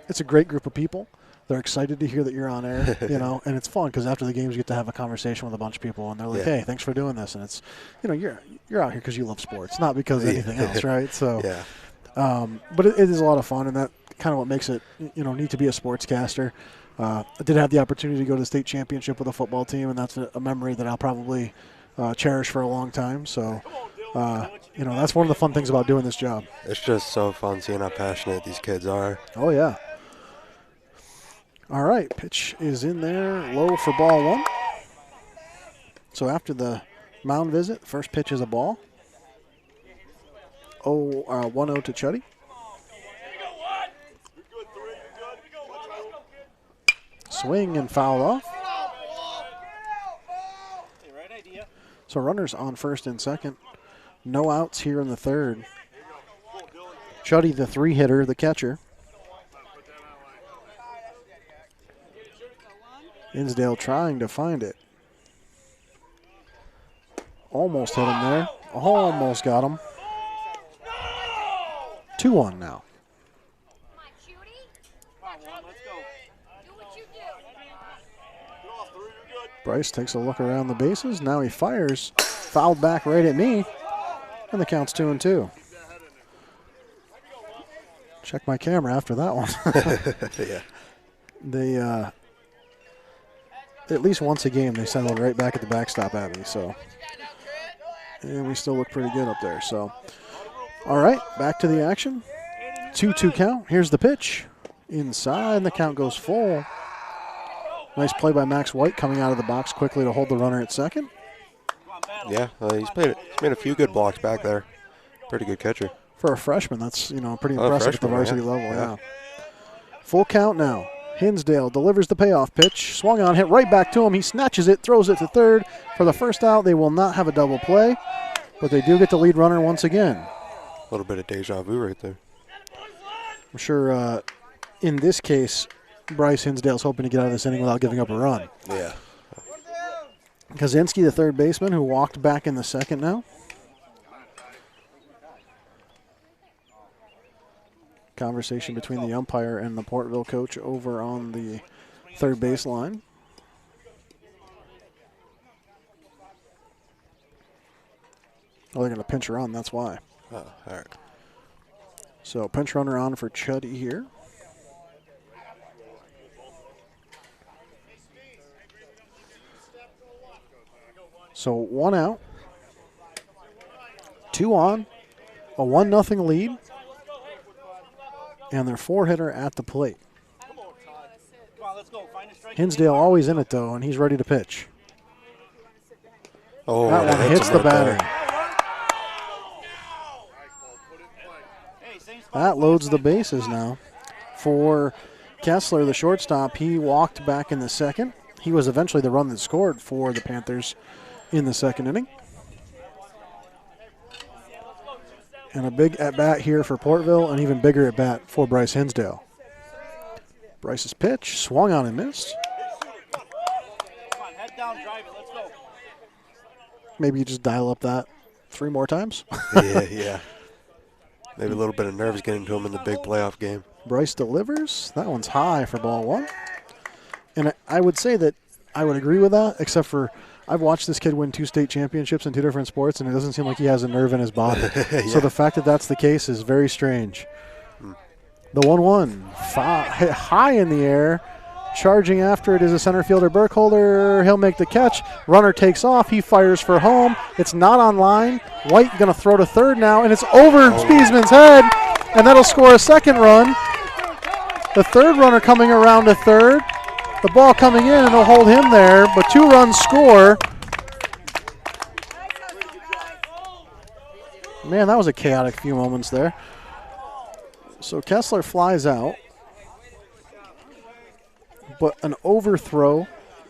it's a great group of people. They're excited to hear that you're on air, and it's fun because after the games you get to have a conversation with a bunch of people, and they're like, "Hey, thanks for doing this." And it's, you're out here because you love sports, not because of anything else, right? So, but it is a lot of fun, and that kind of what makes it, neat to be a sportscaster. I did have the opportunity to go to the state championship with a football team, and that's a memory that I'll probably cherish for a long time. So, that's one of the fun things about doing this job. It's just so fun seeing how passionate these kids are. Oh, yeah. All right, pitch is in there, low for ball 1. So after the mound visit, first pitch is a ball. 1-0 to Chuddy. Swing and foul off. So runners on first and second. No outs here in the third. Chuddy, the 3-hitter, the catcher. Hinsdale trying to find it. Almost hit him there. Almost got him. 2-1 now. Bryce takes a look around the bases. Now he fires. Fouled back right at me. And the count's 2-2. Check my camera after that one. Yeah. They, at least once a game, they send it right back at the backstop at me. So, and we still look pretty good up there. So, all right, back to the action. 2-2 count. Here's the pitch. Inside, and the count goes full. Nice play by Max White coming out of the box quickly to hold the runner at second. Yeah, he's made a few good blocks back there. Pretty good catcher. For a freshman, that's pretty impressive at the varsity level. Yeah. Full count now. Hinsdale delivers the payoff pitch. Swung on, hit right back to him. He snatches it, throws it to third. For the first out, they will not have a double play, but they do get the lead runner once again. A little bit of deja vu right there. I'm sure in this case, Bryce Hinsdale's hoping to get out of this inning without giving up a run. Yeah. Kaczynski, the third baseman, who walked back in the second now. Conversation between the umpire and the Portville coach over on the third base line. Oh, they're going to pinch run, that's why. Oh, all right. So pinch runner on for Chuddy here. So 1 out, 2 on, a 1-0 lead, and their 4-hitter at the plate. Hinsdale always in it though, and he's ready to pitch. Oh, that one hits the batter. That loads the bases now. For Kessler, the shortstop, he walked back in the second. He was eventually the run that scored for the Panthers in the second inning. And a big at-bat here for Portville, an even bigger at-bat for Bryce Hinsdale. Bryce's pitch, swung on and missed. Maybe you just dial up that 3 more times. Yeah. Maybe a little bit of nerves getting to him in the big playoff game. Bryce delivers. That one's high for ball 1. And I would say that I would agree with that, except for I've watched this kid win 2 state championships in 2 different sports, and it doesn't seem like he has a nerve in his body. Yeah. So the fact that that's the case is very strange. The 1-1, hit high in the air. Charging after it is a center fielder, Burkholder. He'll make the catch. Runner takes off. He fires for home. It's not on line. White going to throw to third now, and it's over Spiesman's head, and that'll score a second run. The third runner coming around to third. The ball coming in, and they'll hold him there, but 2 runs score. Man, that was a chaotic few moments there. So Kessler flies out. but an overthrow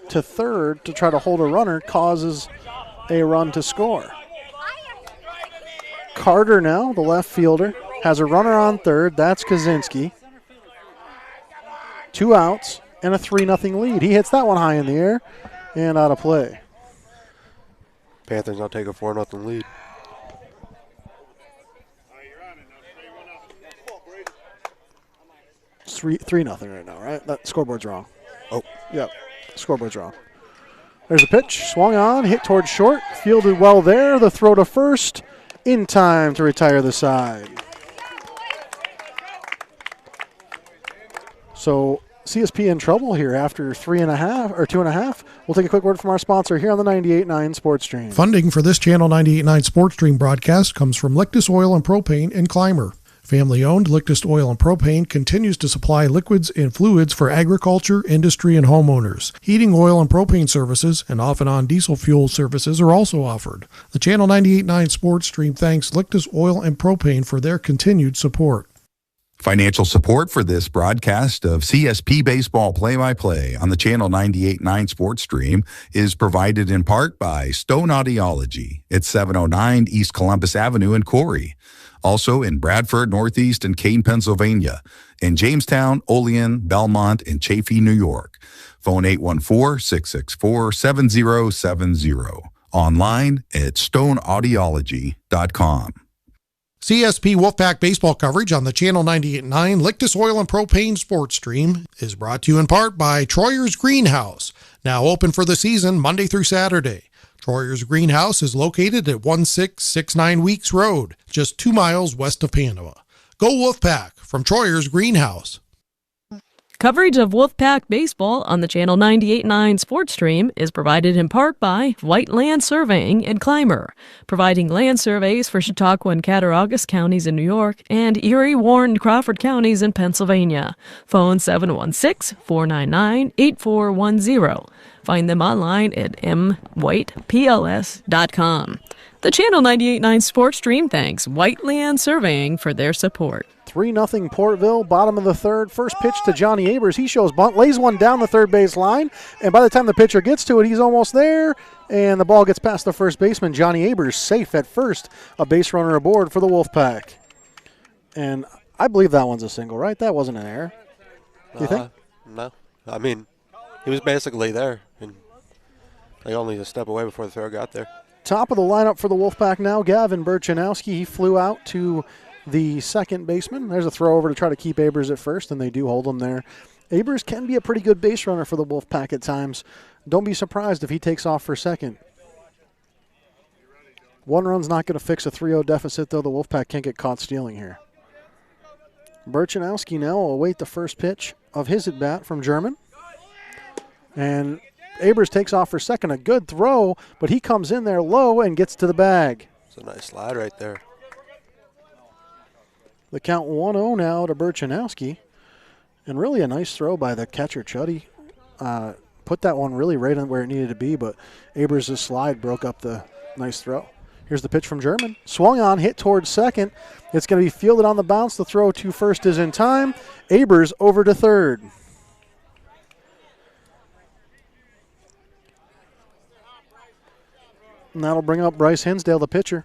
to third to try to hold a runner causes a run to score. Carter now, the left fielder, has a runner on third. That's Kaczynski. 2 outs and a 3-0 lead. He hits that one high in the air and out of play. Panthers now take a 4-0 lead. It's 3-0 right now, right? That scoreboard's wrong. Oh. Yep, scoreboard's wrong. There's a pitch, swung on, hit towards short, fielded well there. The throw to first, in time to retire the side. So CSP in trouble here after 2.5. We'll take a quick word from our sponsor here on the 98.9 Sports Stream. Funding for this Channel 98.9 Sports Stream broadcast comes from Lictus Oil and Propane in Clymer. Family-owned Lictus Oil and Propane continues to supply liquids and fluids for agriculture, industry, and homeowners. Heating oil and propane services and off-and-on diesel fuel services are also offered. The Channel 98.9 Sports Stream thanks Lictus Oil and Propane for their continued support. Financial support for this broadcast of CSP Baseball Play-by-Play on the Channel 98.9 Sports Stream is provided in part by Stone Audiology at 709 East Columbus Avenue in Corry. Also in Bradford, Northeast, and Kane, Pennsylvania. In Jamestown, Olean, Belmont, and Chaffee, New York. Phone 814-664-7070. Online at stoneaudiology.com. CSP Wolfpack Baseball coverage on the Channel 98.9 Lictus Oil and Propane Sports Stream is brought to you in part by Troyer's Greenhouse, now open for the season Monday through Saturday. Troyer's Greenhouse is located at 1669 Weeks Road, just 2 miles west of Panama. Go Wolfpack from Troyer's Greenhouse. Coverage of Wolfpack Baseball on the Channel 98.9 Sports Stream is provided in part by White Land Surveying in Clymer, providing land surveys for Chautauqua and Cattaraugus counties in New York and Erie, Warren, and Crawford counties in Pennsylvania. Phone 716-499-8410. Find them online at mwhitepls.com. The Channel 98.9 Sports Stream thanks White Land Surveying for their support. 3-0 Portville, bottom of the third. First pitch to Johnny Abers. He shows bunt, lays one down the third base line, and by the time the pitcher gets to it, he's almost there, and the ball gets past the first baseman. Johnny Abers safe at first, a base runner aboard for the Wolfpack. And I believe that one's a single, right? That wasn't an error. Do you think? No. I mean, he was basically there, and like only a step away before the throw got there. Top of the lineup for the Wolfpack now, Gavin Burchanowski. He flew out to the second baseman. There's a throw over to try to keep Abers at first, and they do hold him there. Abers can be a pretty good base runner for the Wolfpack at times. Don't be surprised if he takes off for second. 1 run's not going to fix a 3-0 deficit, though. The Wolfpack can't get caught stealing here. Burchanowski now will await the first pitch of his at-bat from German. And Abers takes off for second. A good throw, but he comes in there low and gets to the bag. It's a nice slide right there. The count 1-0 now to Burchanowski. And really a nice throw by the catcher, Chuddy. Put that one really right where it needed to be, but Abers' slide broke up the nice throw. Here's the pitch from German. Swung on, hit towards second. It's going to be fielded on the bounce. The throw to first is in time. Abers over to third. And that'll bring up Bryce Hinsdale, the pitcher,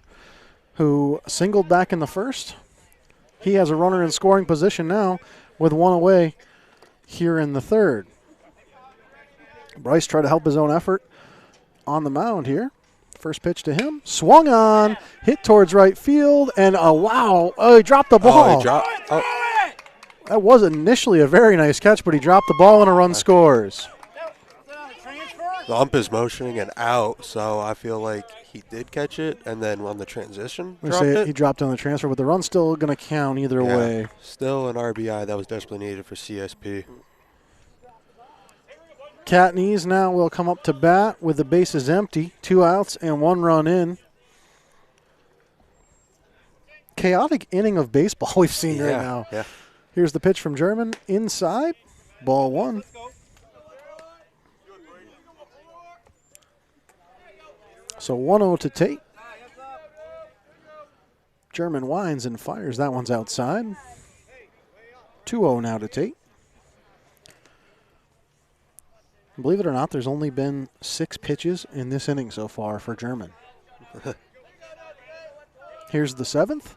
who singled back in the first. He has a runner in scoring position now with 1 away here in the third. Bryce tried to help his own effort on the mound here. First pitch to him. Swung on, hit towards right field, and wow. Oh, he dropped the ball. That was initially a very nice catch, but he dropped the ball and a run scores. The ump is motioning and out, so I feel like he did catch it, and then on the transition, dropped it. He dropped on the transfer, but the run's still going to count either way. Still an RBI that was desperately needed for CSP. Catneys now will come up to bat with the bases empty. 2 outs and 1 run in. Chaotic inning of baseball we've seen right now. Yeah. Here's the pitch from German. Inside. Ball 1. So 1-0 to Tate. German winds and fires. That one's outside. 2-0 now to Tate. Believe it or not, there's only been 6 pitches in this inning so far for German. Here's the 7th.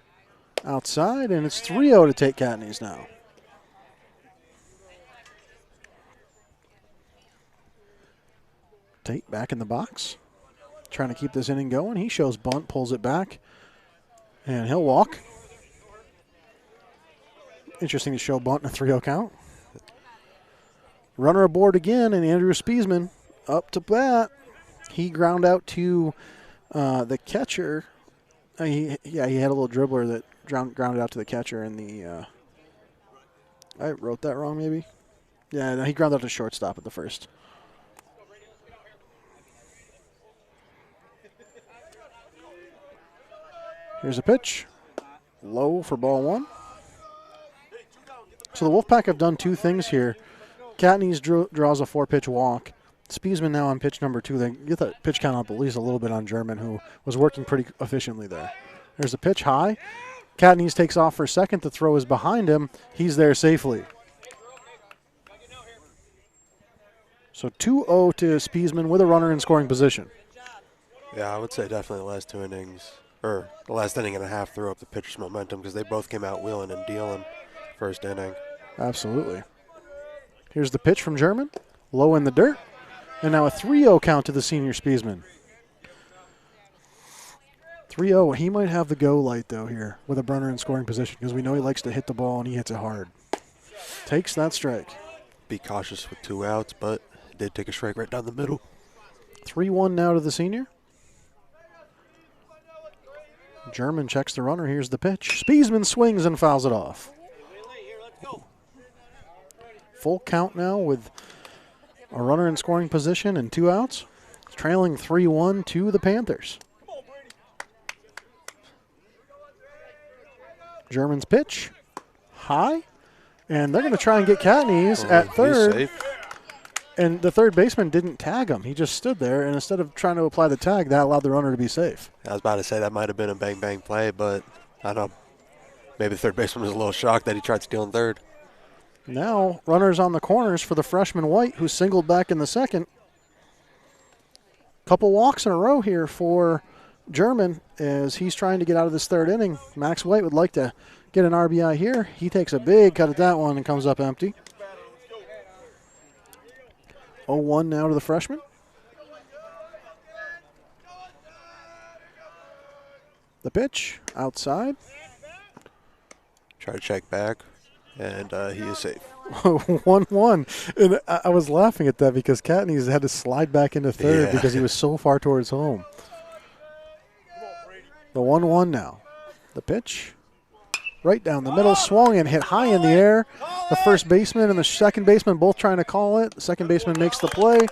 Outside, and it's 3-0 to take Katniss now. Tate back in the box. Trying to keep this inning going. He shows bunt, pulls it back, and he'll walk. Interesting to show bunt in a 3-0 count. Runner aboard again, and Andrew Spiesman up to bat. He ground out to the catcher. He had a little dribbler that grounded out to the catcher in the. I wrote that wrong, maybe. Yeah, no, he grounded out to shortstop at the first. Here's a pitch, low for ball 1. So the Wolfpack have done 2 things here. Katniss draws a 4-pitch walk. Spiesman now on pitch number 2. They get that pitch count up at least a little bit on German, who was working pretty efficiently there. There's a pitch high. Katniss takes off for second. The throw is behind him. He's there safely. So 2-0 to Spiesman with a runner in scoring position. Yeah, I would say definitely the last 2 innings, or the last inning and a half, threw up the pitcher's momentum because they both came out wheeling and dealing first inning. Absolutely. Here's the pitch from German, low in the dirt, and now a 3-0 count to the senior Spiesman. 3-0. He might have the go light, though, here with a runner in scoring position because we know he likes to hit the ball, and he hits it hard. Takes that strike. Be cautious with 2 outs, but did take a strike right down the middle. 3-1 now to the senior. German checks the runner. Here's the pitch. Spiesman swings and fouls it off. Full count now with a runner in scoring position and 2 outs. Trailing 3-1 to the Panthers. German's pitch. High. And they're going to try and get Katniss at third. And the third baseman didn't tag him. He just stood there, and instead of trying to apply the tag, that allowed the runner to be safe. I was about to say that might have been a bang-bang play, but I don't know. Maybe the third baseman was a little shocked that he tried stealing third. Now, runners on the corners for the freshman White, who singled back in the second. Couple walks in a row here for German as he's trying to get out of this third inning. Max White would like to get an RBI here. He takes a big cut at that one and comes up empty. 0-1 now to the freshman. The pitch outside. Try to check back, and he is safe. 1-1. And I was laughing at that because Katniss had to slide back into third because he was so far towards home. The 1-1 now. The pitch. Right down the middle, swung and hit high in the air. The first baseman and the second baseman both trying to call it. The second baseman makes the play,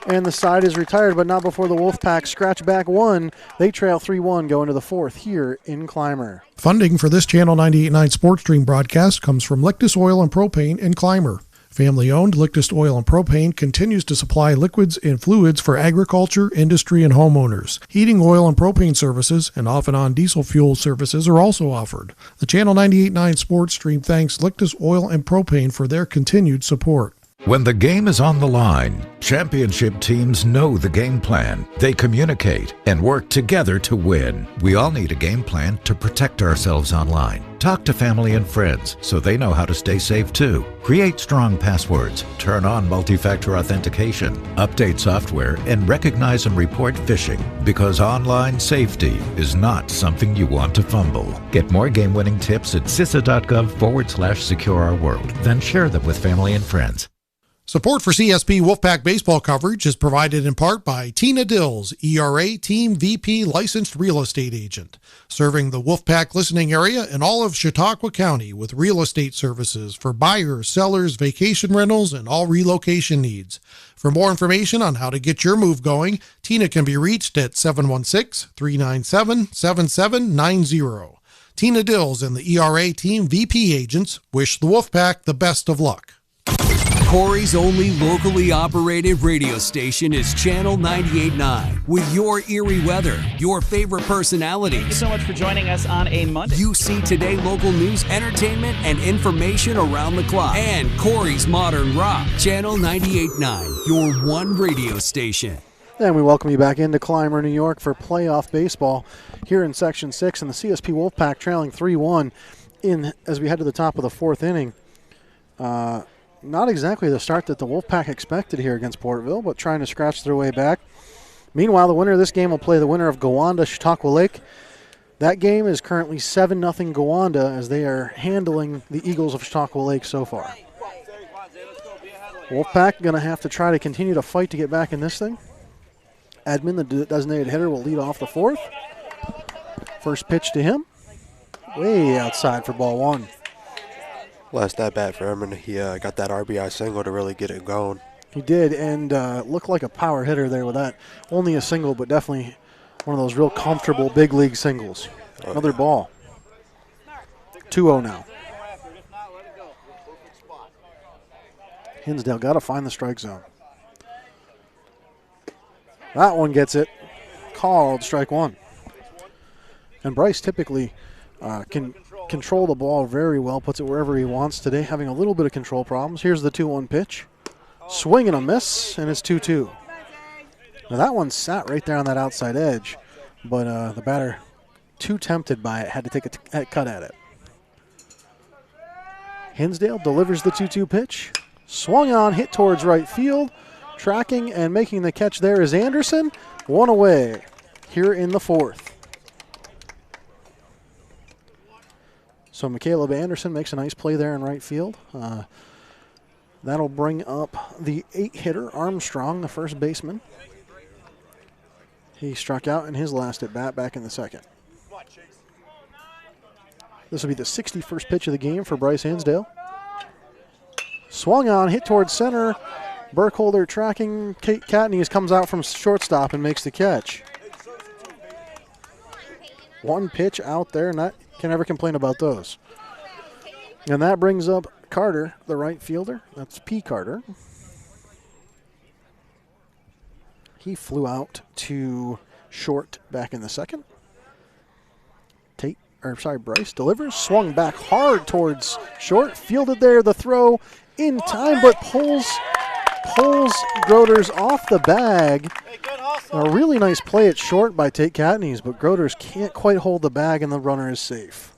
and the side is retired, but not before the Wolfpack scratch back 1. They trail 3-1 going to the 4th here in Clymer. Funding for this Channel 98.9 Sports Stream broadcast comes from Lictus Oil and Propane in Clymer. Family-owned Lictus Oil and Propane continues to supply liquids and fluids for agriculture, industry, and homeowners. Heating oil and propane services and off-and-on diesel fuel services are also offered. The Channel 98.9 Sports Stream thanks Lictus Oil and Propane for their continued support. When the game is on the line, championship teams know the game plan. They communicate and work together to win. We all need a game plan to protect ourselves online. Talk to family and friends so they know how to stay safe too. Create strong passwords, turn on multi-factor authentication, update software, and recognize and report phishing, because online safety is not something you want to fumble. Get more game-winning tips at cisa.gov/secure-our-world. Then share them with family and friends. Support for CSP Wolfpack baseball coverage is provided in part by Tina Dills, ERA Team VP licensed real estate agent, serving the Wolfpack listening area in all of Chautauqua County with real estate services for buyers, sellers, vacation rentals, and all relocation needs. For more information on how to get your move going, Tina can be reached at 716-397-7790. Tina Dills and the ERA Team VP agents wish the Wolfpack the best of luck. Corry's only locally operated radio station is Channel 98.9. With your eerie weather, your favorite personalities. Thank you so much for joining us on a Monday. You see today local news, entertainment, and information around the clock. And Corry's modern rock. Channel 98.9, your one radio station. And we welcome you back into Clymer, New York for playoff baseball here in Section 6. And the CSP Wolfpack trailing 3-1 as we head to the top of the fourth inning. Not exactly the start that the Wolfpack expected here against Portville, but trying to scratch their way back. Meanwhile, the winner of this game will play the winner of Gowanda-Chautauqua Lake. That game is currently 7-0 Gowanda as they are handling the Eagles of Chautauqua Lake so far. Wolfpack going to have to try to continue to fight to get back in this thing. Edmund, the designated hitter, will lead off the fourth. First pitch to him. Way outside for ball one. Last at bat for him, and he got that RBI single to really get it going. He did, and looked like a power hitter there with that. Only a single, but definitely one of those real comfortable big league singles. Another ball. 2-0 now. Hinsdale got to find the strike zone. That one gets it. Called strike one. And Bryce typically can control the ball very well, puts it wherever he wants. Today having a little bit of control problems. Here's the 2-1 pitch. Swing and a miss, and it's 2-2. Now that one sat right there on that outside edge, but the batter, too tempted by it, had to take a cut at it. Hinsdale delivers the 2-2 pitch. Swung on, hit towards right field. Tracking and making the catch there is Anderson. One away here in the fourth. So Caleb Anderson makes a nice play there in right field. That'll bring up the 8-hitter, Armstrong, the first baseman. He struck out in his last at-bat back in the second. This will be the 61st pitch of the game for Bryce Hinsdale. Swung on, hit towards center. Burkholder tracking. Kate Katniss comes out from shortstop and makes the catch. One pitch out there, and can never complain about those. And that brings up Carter, the right fielder. That's P. Carter. He flew out to short back in the second. Bryce delivers, swung back hard towards short, fielded there, the throw in time, but pulls Groders off the bag. A really nice play at short by Tate Katniss, but Groders can't quite hold the bag and the runner is safe.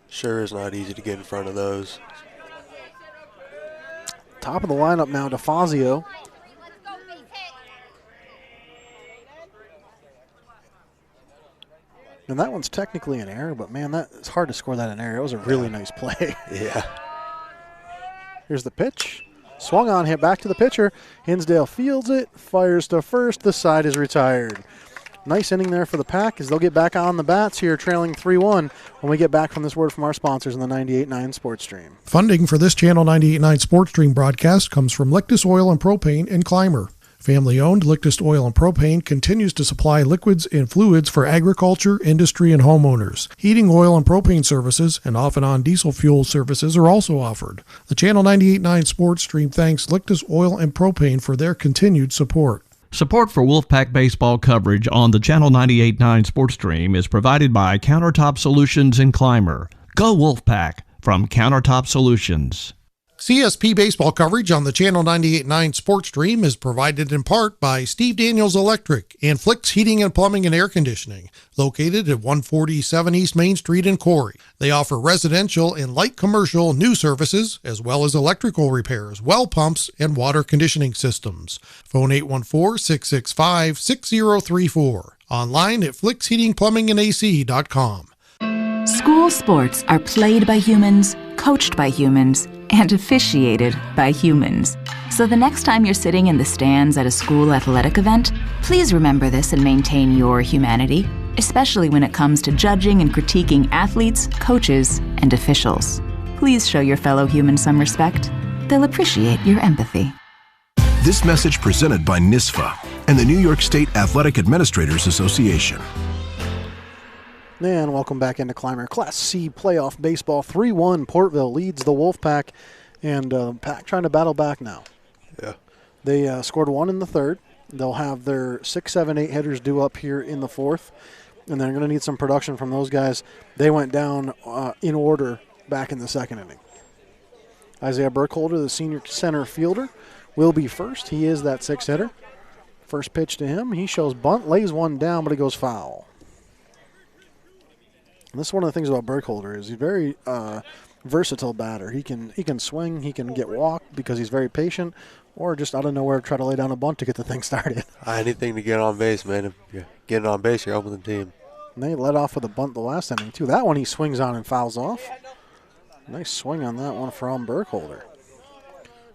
Sure is not easy to get in front of those. Top of the lineup now, DeFazio. And that one's technically an error, but man, it's hard to score that an error. It was a really nice play. Yeah. Here's the pitch. Swung on, hit back to the pitcher. Hinsdale fields it, fires to first. The side is retired. Nice inning there for the Pack as they'll get back on the bats here, trailing 3-1 when we get back from this word from our sponsors in the 98.9 Sports Stream. Funding for this Channel 98.9 Sports Stream broadcast comes from Lictus Oil and Propane in Clymer. Family-owned, Lictus Oil and Propane continues to supply liquids and fluids for agriculture, industry, and homeowners. Heating oil and propane services and off-and-on diesel fuel services are also offered. The Channel 98.9 Sports Stream thanks Lictus Oil and Propane for their continued support. Support for Wolfpack baseball coverage on the Channel 98.9 Sports Stream is provided by Countertop Solutions in Clymer. Go Wolfpack from Countertop Solutions. CSP baseball coverage on the Channel 98.9 Sports Stream is provided in part by Steve Daniels Electric and Flicks Heating and Plumbing and Air Conditioning, located at 147 East Main Street in Corry. They offer residential and light commercial new services, as well as electrical repairs, well pumps, and water conditioning systems. Phone 814-665-6034. Online at flicksheatingplumbingandac.com. School sports are played by humans, coached by humans, and officiated by humans. So the next time you're sitting in the stands at a school athletic event, please remember this and maintain your humanity, especially when it comes to judging and critiquing athletes, coaches, and officials. Please show your fellow humans some respect. They'll appreciate your empathy. This message presented by NISFA and the New York State Athletic Administrators Association. And welcome back into Climber Class C playoff baseball. 3-1. Portville leads the Wolfpack, and Pack trying to battle back now. Yeah. They scored 1 in the third. They'll have their 6, 7, 8 hitters due up here in the fourth, and they're going to need some production from those guys. They went down in order back in the second inning. Isaiah Burkholder, the senior center fielder, will be first. He is that 6 hitter. First pitch to him. He shows bunt, lays one down, but it goes foul. And this is one of the things about Burkholder is he's very versatile batter. He can swing, he can get walked because he's very patient, or just out of nowhere try to lay down a bunt to get the thing started. Anything to get on base, man. If you're getting on base, you're helping the team. And they let off with a bunt the last inning, too. That one he swings on and fouls off. Nice swing on that one from Burkholder.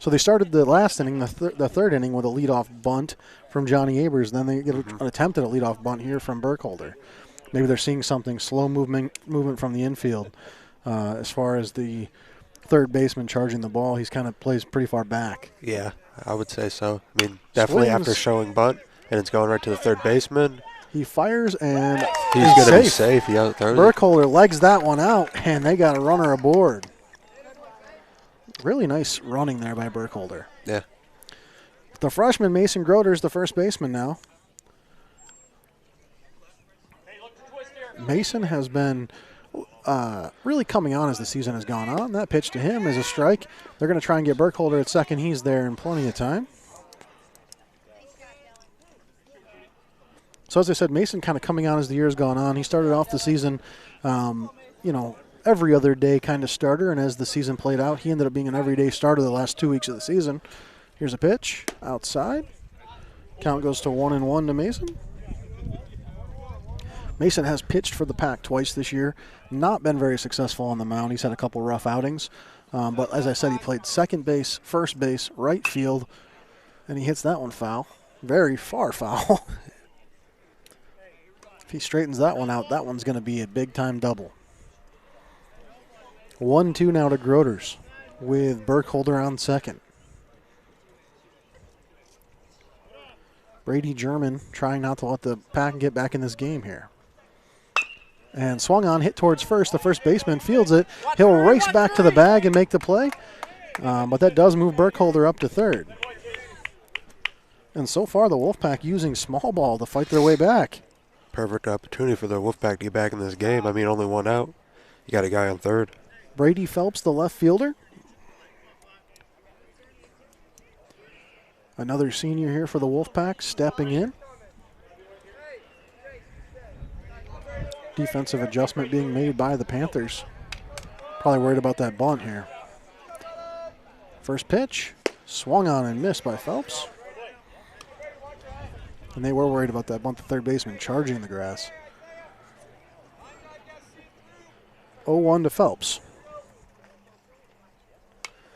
So they started the last inning, the third inning, with a leadoff bunt from Johnny Abers. Then they get an attempt at a leadoff bunt here from Burkholder. Maybe they're seeing something, slow movement from the infield. As far as the third baseman charging the ball, he's kind of plays pretty far back. Yeah, I would say so. I mean, definitely after showing bunt, and it's going right to the third baseman. He fires, and he's going to be safe. He out-throws Burkholder legs that one out, and they got a runner aboard. Really nice running there by Burkholder. Yeah. The freshman, Mason Groder's the first baseman now. Mason has been really coming on as the season has gone on. That pitch to him is a strike. They're going to try and get Burkholder at second. He's there in plenty of time. So as I said, Mason kind of coming on as the year's gone on. He started off the season, every other day kind of starter, and as the season played out, he ended up being an everyday starter the last 2 weeks of the season. Here's a pitch outside. Count goes to 1-1 to Mason. Mason has pitched for the Pack twice this year, not been very successful on the mound. He's had a couple rough outings, but as I said, he played second base, first base, right field, and he hits that one foul, very far foul. If he straightens that one out, that one's going to be a big-time double. 1-2 now to Groders with Burkholder on second. Brady German trying not to let the Pack get back in this game here. And swung on, hit towards first. The first baseman fields it. He'll race back to the bag and make the play. But that does move Burkholder up to third. And so far, the Wolfpack using small ball to fight their way back. Perfect opportunity for the Wolfpack to get back in this game. I mean, only one out. You got a guy on third. Brady Phelps, the left fielder. Another senior here for the Wolfpack, stepping in. Defensive adjustment being made by the Panthers. Probably worried about that bunt here. First pitch, swung on and missed by Phelps. And they were worried about that bunt, the third baseman charging the grass. 0-1 to Phelps.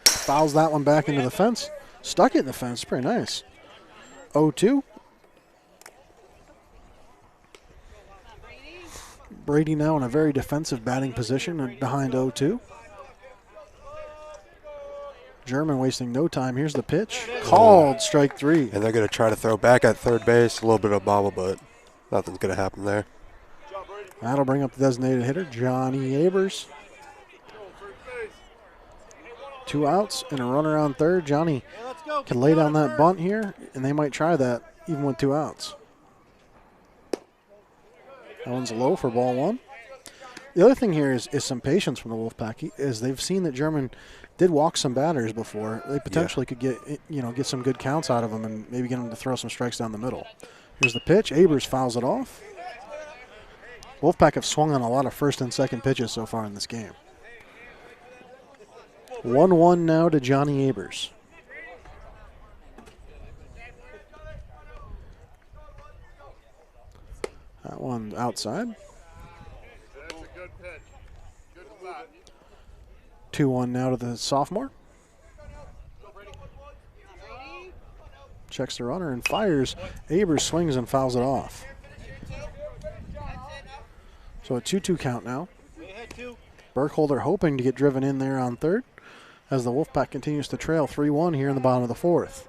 Fouls that one back into the fence. Stuck it in the fence, pretty nice. 0-2. Brady now in a very defensive batting position behind 0-2. German wasting no time. Here's the pitch. Called strike 3. And they're going to try to throw back at third base. A little bit of bobble, but nothing's going to happen there. That'll bring up the designated hitter, Johnny Abers. 2 outs and a runner on third. Johnny can lay down that bunt here, and they might try that even with 2 outs. That one's low for ball 1. The other thing here is some patience from the Wolfpack. Is they've seen that German did walk some batters before. They potentially could get some good counts out of them and maybe get them to throw some strikes down the middle. Here's the pitch. Abers fouls it off. Wolfpack have swung on a lot of first and second pitches so far in this game. 1-1 now to Johnny Abers. That one outside. 2-1 now to the sophomore. Checks the runner and fires. Abers swings and fouls it off. So a 2-2 count now. Burkholder hoping to get driven in there on third as the Wolfpack continues to trail 3-1 here in the bottom of the fourth.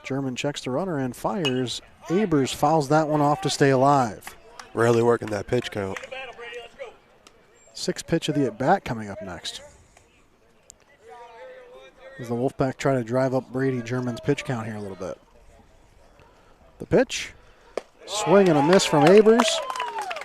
German checks the runner and fires. Abers fouls that one off to stay alive. really working that pitch count. 6th pitch of the at-bat coming up next. As the Wolfpack try to drive up Brady German's pitch count here a little bit. The pitch. Swing and a miss from Abers.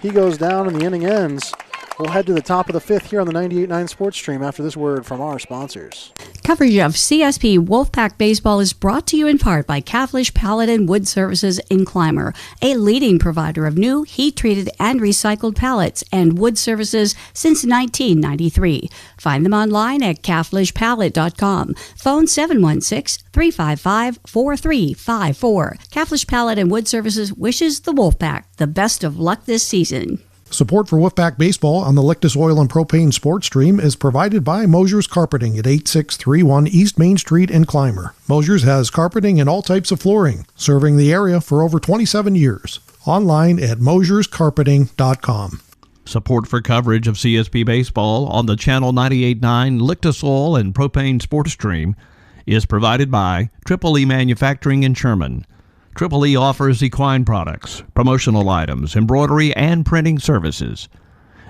He goes down and the inning ends. We'll head to the top of the 5th here on the 98.9 Sports Stream after this word from our sponsors. Coverage of CSP Wolfpack Baseball is brought to you in part by Cavendish Pallet and Wood Services in Clymer, a leading provider of new, heat-treated, and recycled pallets and wood services since 1993. Find them online at cavendishpallet.com. Phone 716-355-4354. Cavendish Pallet and Wood Services wishes the Wolfpack the best of luck this season. Support for Wolfpack Baseball on the Lictus Oil and Propane Sports Stream is provided by Mosier's Carpeting at 8631 East Main Street in Clymer. Mosier's has carpeting and all types of flooring, serving the area for over 27 years. Online at mosierscarpeting.com. Support for coverage of CSP Baseball on the Channel 98.9 Lictus Oil and Propane Sports Stream is provided by Triple E Manufacturing in Sherman. Triple E offers equine products, promotional items, embroidery, and printing services.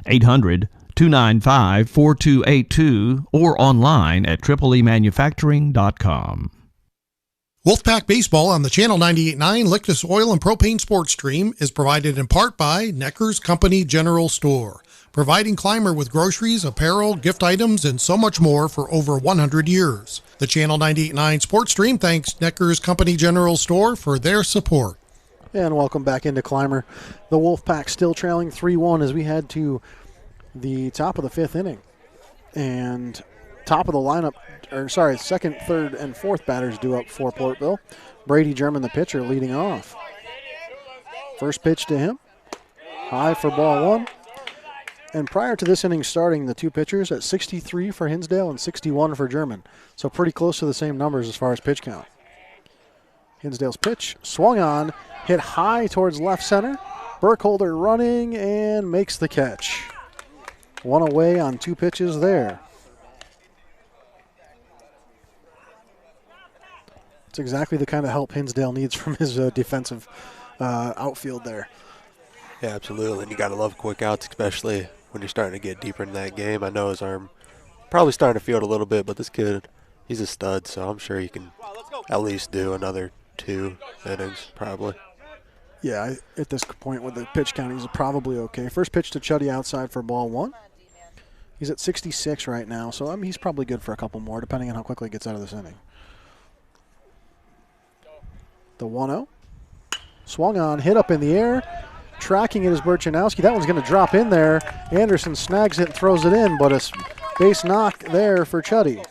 800-295-4282 or online at tripleemanufacturing.com. Wolfpack Baseball on the Channel 98.9 Lictus Oil and Propane Sports Stream is provided in part by Necker's Company General Store, providing Clymer with groceries, apparel, gift items, and so much more for over 100 years. The Channel 98.9 Sports Stream thanks Necker's Company General Store for their support. And welcome back into Clymer. The Wolfpack still trailing 3-1 as we head to the top of the 5th inning. And top of the lineup, second, third, and fourth batters due up for Portville. Brady German, the pitcher, leading off. First pitch to him. High for ball 1. And prior to this inning starting, the two pitchers at 63 for Hinsdale and 61 for German. So pretty close to the same numbers as far as pitch count. Hinsdale's pitch swung on, hit high towards left center. Burkholder running and makes the catch. One away on 2 pitches there. It's exactly the kind of help Hinsdale needs from his defensive outfield there. Yeah, absolutely. And you got to love quick outs, especially when you're starting to get deeper in that game. I know his arm probably starting to field a little bit, but this kid, he's a stud, so I'm sure he can at least do another 2 innings, probably. Yeah, at this point with the pitch count, he's probably okay. First pitch to Chuddy outside for ball 1. He's at 66 right now, so I mean, he's probably good for a couple more, depending on how quickly he gets out of this inning. The 1-0. Swung on, hit up in the air. Tracking it is Burchanowski. That one's going to drop in there. Anderson snags it and throws it in, but a base knock there for Chuddy.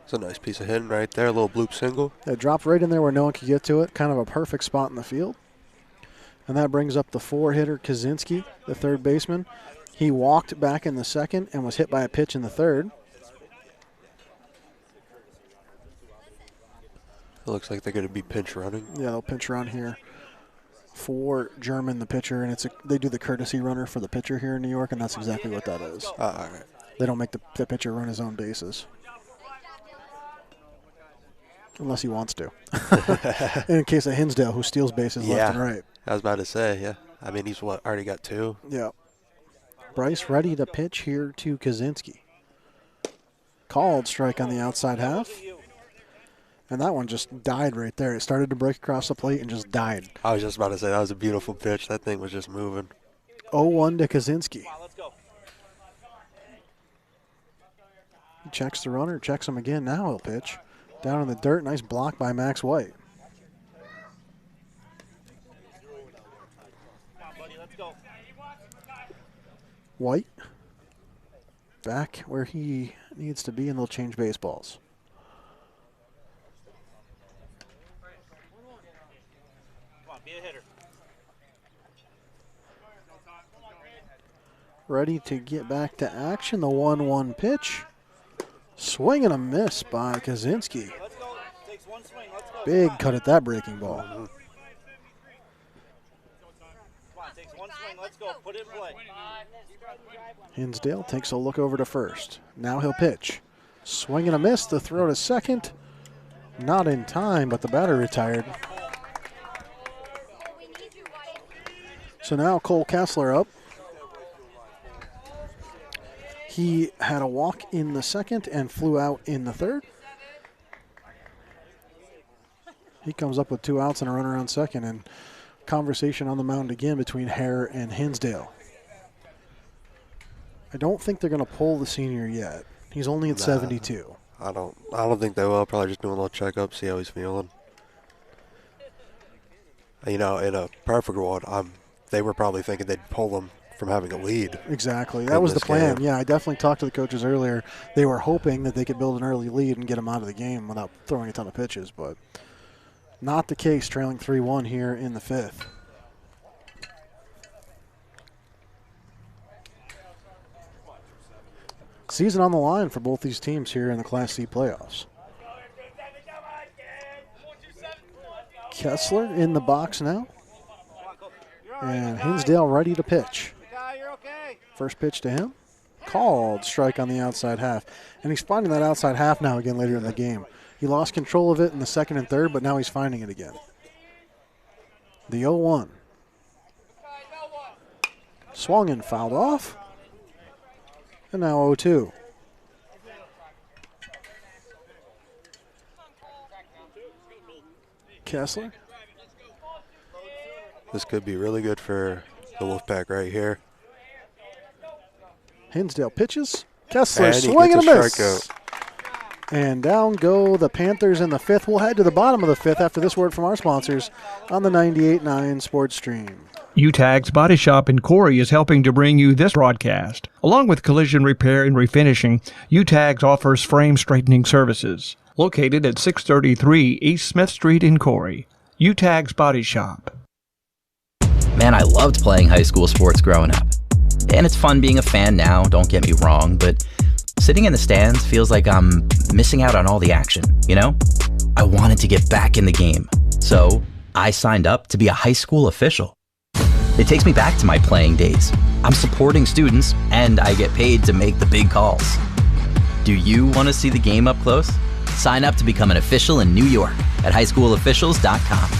It's a nice piece of hitting right there, a little bloop single. It dropped right in there where no one could get to it. Kind of a perfect spot in the field. And that brings up the 4-hitter, Kaczynski, the third baseman. He walked back in the second and was hit by a pitch in the third. It looks like they're going to be pinch running. Yeah, they'll pinch run here for German, the pitcher, and they do the courtesy runner for the pitcher here in New York, and that's exactly what that is. All right. They don't make the pitcher run his own bases. Unless he wants to. In case of Hinsdale, who steals bases left and right. I was about to say, yeah. I mean, he's already got 2? Yeah. Bryce ready to pitch here to Kaczynski. Called strike on the outside half. And that one just died right there. It started to break across the plate and just died. I was just about to say, that was a beautiful pitch. That thing was just moving. 0-1 to Kaczynski. He checks the runner, checks him again. Now he'll pitch. Down in the dirt, nice block by Max White. White back where he needs to be, and they'll change baseballs. Ready to get back to action. The 1-1 pitch. Swing and a miss by Kaczynski. Big cut at that breaking ball. Hinsdale takes a look over to first. Now he'll pitch. Swing and a miss. The throw to second. Not in time, but the batter retired. So now Cole Kessler up. He had a walk in the second and flew out in the third. He comes up with 2 outs and a runner on second, and conversation on the mound again between Hare and Hinsdale. I don't think they're going to pull the senior yet. He's only at 72. I don't think they will. Probably just doing a little checkup, see how he's feeling. You know, in a perfect world, they were probably thinking they'd pull him from having a lead. Exactly. That was the plan. Yeah, I definitely talked to the coaches earlier. They were hoping that they could build an early lead and get him out of the game without throwing a ton of pitches, but not the case, trailing 3-1 here in the 5th. Season on the line for both these teams here in the Class C playoffs. Kessler in the box now. And Hinsdale ready to pitch. First pitch to him. Called strike on the outside half. And he's finding that outside half now again later in the game. He lost control of it in the second and third, but now he's finding it again. The 0-1. Swung and fouled off. And now 0-2. Kessler. This could be really good for the Wolfpack right here. Hinsdale pitches. Kessler swinging and a miss. Strikeout. And down go the Panthers in the 5th. We'll head to the bottom of the 5th after this word from our sponsors on the 98.9 Sports Stream. UTAG's Body Shop in Corry is helping to bring you this broadcast. Along with collision repair and refinishing, UTAG's offers frame straightening services. Located at 633 East Smith Street in Corry. UTAG's Body Shop. Man, I loved playing high school sports growing up. And it's fun being a fan now, don't get me wrong, but sitting in the stands feels like I'm missing out on all the action, you know? I wanted to get back in the game, so I signed up to be a high school official. It takes me back to my playing days. I'm supporting students, and I get paid to make the big calls. Do you want to see the game up close? Sign up to become an official in New York at highschoolofficials.com.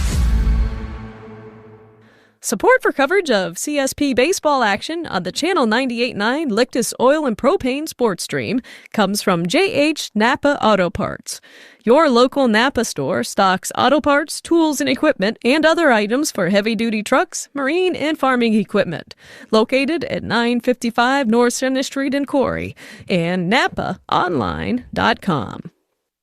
Support for coverage of CSP baseball action on the Channel 98.9 Lictus Oil and Propane Sports Stream comes from J.H. Napa Auto Parts. Your local Napa store stocks auto parts, tools and equipment, and other items for heavy-duty trucks, marine, and farming equipment. Located at 955 North Center Street in Corry and NapaOnline.com.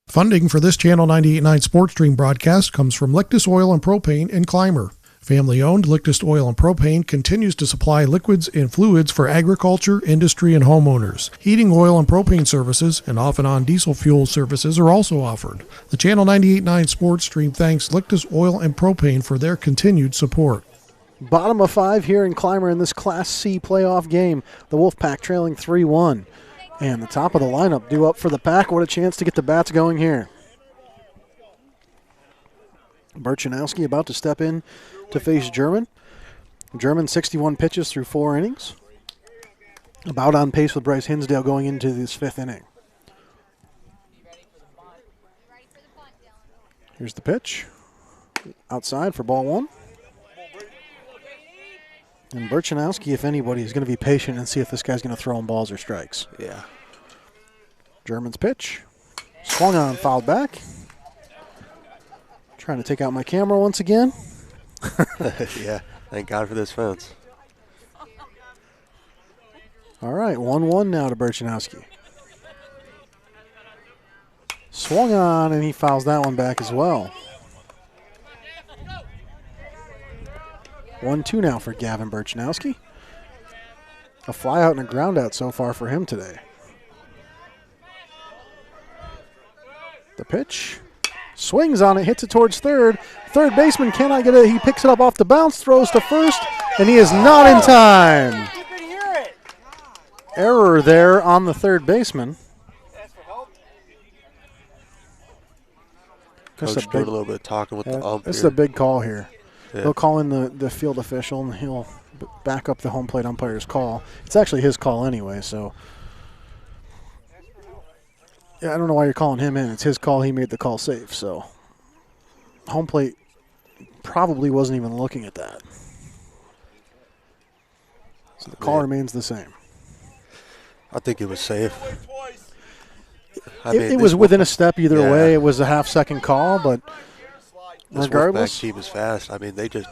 Funding for this Channel 98.9 Sports Stream broadcast comes from Lictus Oil and Propane in Clymer. Family-owned Lictus Oil and Propane continues to supply liquids and fluids for agriculture, industry, and homeowners. Heating oil and propane services and off-and-on diesel fuel services are also offered. The Channel 98.9 Sports Stream thanks Lictus Oil and Propane for their continued support. Bottom of 5 here in Clymer in this Class C playoff game. The Wolfpack trailing 3-1. And the top of the lineup due up for the Pack. What a chance to get the bats going here. Burchanowski about to step in to face German. German 61 pitches through 4 innings. About on pace with Bryce Hinsdale going into this 5th inning. Here's the pitch. Outside for ball 1. And Burchanowski, if anybody, is going to be patient and see if this guy's going to throw him balls or strikes. Yeah. German's pitch. Swung on, fouled back. Trying to take out my camera once again. Yeah, thank God for this fence. All right, 1-1 now to Burchanowski. Swung on, and he fouls that one back as well. 1-2 now for Gavin Burchanowski. A fly out and a ground out so far for him today. The pitch. Swings on it, hits it towards third. Third baseman cannot get it. He picks it up off the bounce, throws to first, and he is not in time. Error there on the third baseman. Coach doing a little bit of talking with the ump. This is a big call here. Yeah. He'll call in the field official, and he'll back up the home plate umpire's call. It's actually his call anyway, so. Yeah, I don't know why you're calling him in. It's his call. He made the call safe, so. Home plate probably wasn't even looking at that. So the call remains the same. I think it was safe. It was within a step either way. It was a half-second call, but regardless. This Wolfpack team is fast. I mean, they just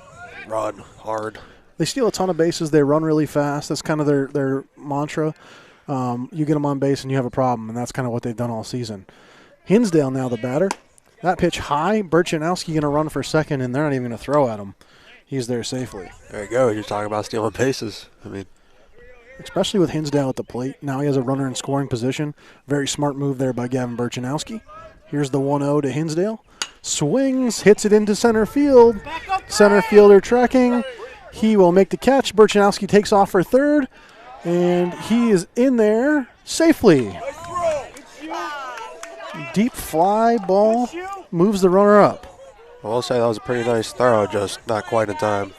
run hard. They steal a ton of bases. They run really fast. That's kind of their mantra. You get them on base and you have a problem, and that's kind of what they've done all season. Hinsdale now the batter. That pitch high. Burchanowski going to run for second, and they're not even going to throw at him. He's there safely. There you go. You're talking about stealing bases. I mean, especially with Hinsdale at the plate. Now he has a runner in scoring position. Very smart move there by Gavin Burchanowski. Here's the 1-0 to Hinsdale. Swings, hits it into center field. Center fielder tracking. He will make the catch. Burchanowski takes off for third, and he is in there safely. Deep fly ball moves the runner up. I'll say that was a pretty nice throw, just not quite in time.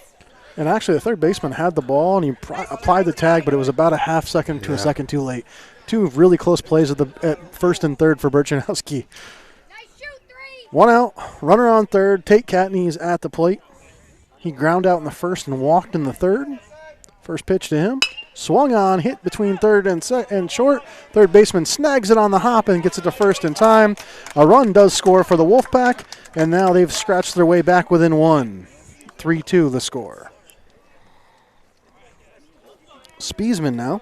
And actually, the third baseman had the ball, and he applied the tag, but it was about a half second to a second too late. Two really close plays at first and third for Burchanowski. 1 out, runner on third. Tate Catney's at the plate. He ground out in the first and walked in the third. First pitch to him. Swung on, hit between third and short. Third baseman snags it on the hop and gets it to first in time. A run does score for the Wolfpack, and now they've scratched their way back within one. 3-2 the score. Spiesman now.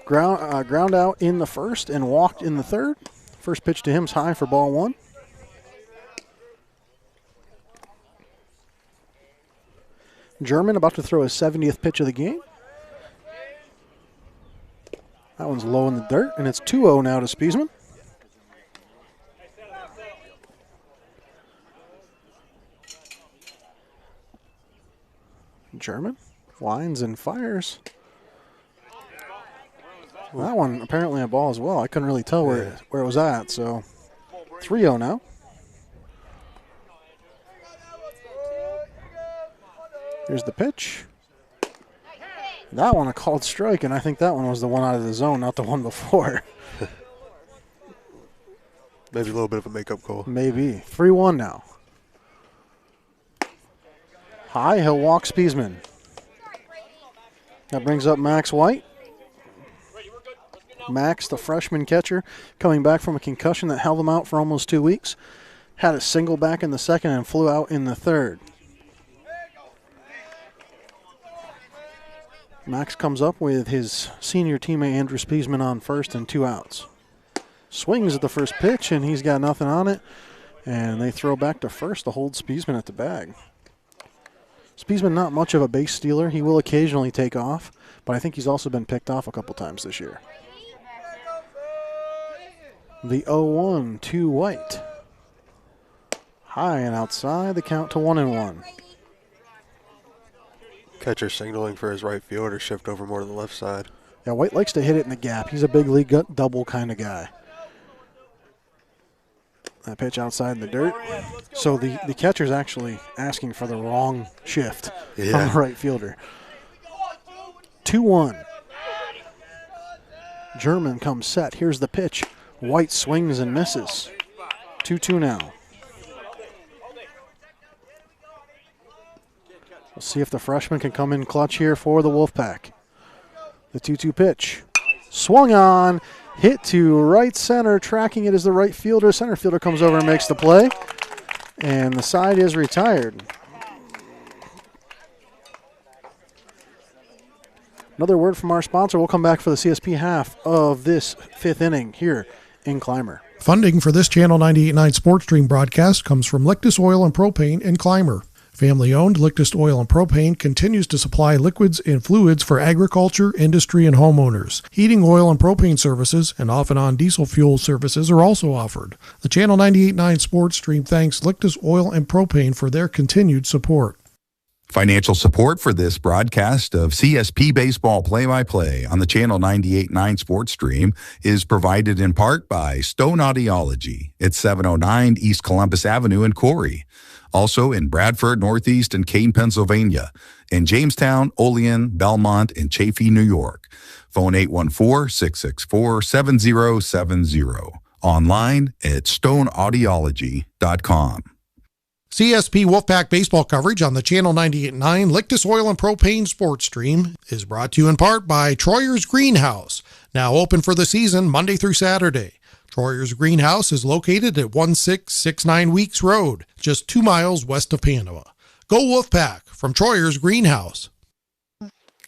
Ground out in the first and walked in the third. First pitch to him's high for ball one. German about to throw his 70th pitch of the game. That one's low in the dirt, and it's 2-0 now to Spiesman. German winds and fires. That one apparently a ball as well. I couldn't really tell where it was at, so 3-0 now. Here's the pitch. That one a called strike, and I think that one was the one out of the zone, not the one before. Maybe a little bit of a makeup call. Maybe. 3-1 now. High, he'll walk Spiesman. That brings up Max White. Max, the freshman catcher, coming back from a concussion that held him out for almost 2 weeks. Had a single back in the second and flew out in the third. Max comes up with his senior teammate Andrew Spiesman on first and 2 outs. Swings at the first pitch, and he's got nothing on it. And they throw back to first to hold Spiesman at the bag. Spiesman not much of a base stealer. He will occasionally take off, but I think he's also been picked off a couple times this year. The 0-1 to White. High and outside, the count to 1-1. Catcher signaling for his right fielder, shift over more to the left side. Yeah, White likes to hit it in the gap. He's a big league double kind of guy. That pitch outside in the dirt. So the catcher's actually asking for the wrong shift from the right fielder. 2-1. German comes set. Here's the pitch. White swings and misses. 2-2 now. We'll see if the freshman can come in clutch here for the Wolfpack. The 2-2 pitch. Swung on. Hit to right center. Tracking it is the right fielder. Center fielder comes over and makes the play. And the side is retired. Another word from our sponsor. We'll come back for the CSP half of this 5th inning here in Clymer. Funding for this Channel 98.9 Sports Stream broadcast comes from Lictus Oil and Propane in Clymer. Family-owned Lictus Oil and Propane continues to supply liquids and fluids for agriculture, industry, and homeowners. Heating oil and propane services and off-and-on diesel fuel services are also offered. The Channel 98.9 Sports Stream thanks Lictus Oil and Propane for their continued support. Financial support for this broadcast of CSP Baseball Play-by-Play on the Channel 98.9 Sports Stream is provided in part by Stone Audiology at 709 East Columbus Avenue in Corry. Also in Bradford, Northeast, and Kane, Pennsylvania, in Jamestown, Olean, Belmont, and Chaffee, New York. Phone 814-664-7070. Online at stoneaudiology.com. CSP Wolfpack Baseball coverage on the Channel 98.9 Lictus Oil and Propane Sports Stream is brought to you in part by Troyer's Greenhouse, now open for the season Monday through Saturday. Troyer's Greenhouse is located at 1669 Weeks Road, just 2 miles west of Panama. Go Wolfpack from Troyer's Greenhouse.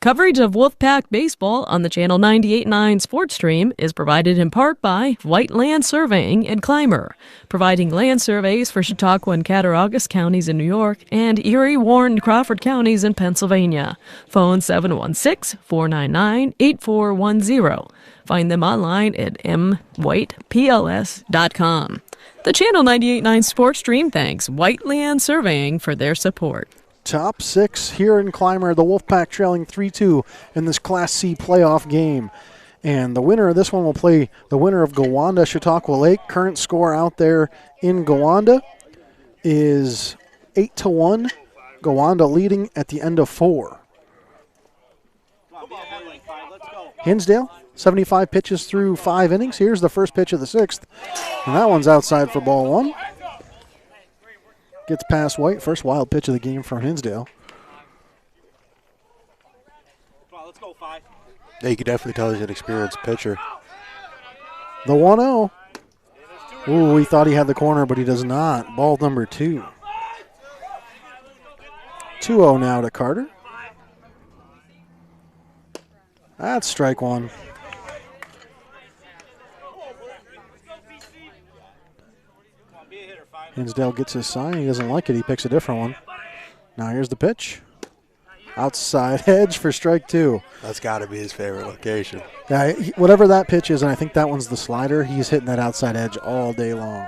Coverage of Wolfpack Baseball on the Channel 98.9 Sports Stream is provided in part by White Land Surveying in Clymer, providing land surveys for Chautauqua and Cattaraugus counties in New York and Erie, Warren, and Crawford counties in Pennsylvania. Phone 716-499-8410. Find them online at mwhitepls.com. The Channel 98.9 Sports Stream thanks White Land Surveying for their support. Top 6 here in Clymer. The Wolfpack trailing 3-2 in this Class C playoff game. And the winner of this one will play the winner of Gowanda Chautauqua Lake. Current score out there in Gowanda is 8-1. Gowanda leading at the end of 4. Hinsdale, 75 pitches through 5 innings. Here's the first pitch of the 6th. And that one's outside for ball 1. Gets past White. First wild pitch of the game from Hinsdale. Yeah, you can definitely tell he's an experienced pitcher. The 1-0. Ooh, we thought he had the corner, but he does not. Ball number 2. 2-0 now to Carter. That's strike 1. Hinsdale gets his sign. He doesn't like it. He picks a different one. Now here's the pitch. Outside edge for strike 2. That's got to be his favorite location. Yeah, whatever that pitch is, and I think that one's the slider, he's hitting that outside edge all day long.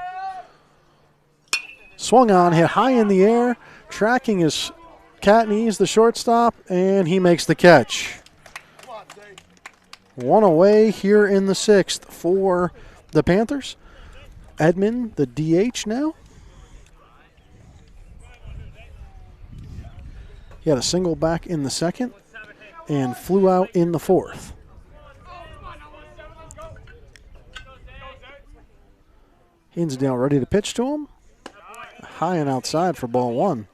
Swung on, hit high in the air. Tracking his cat knees, the shortstop, and he makes the catch. 1 away here in the 6th for the Panthers. Edmond, the DH now. He had a single back in the 2nd and flew out in the 4th. Hinsdale ready to pitch to him. High and outside for ball 1.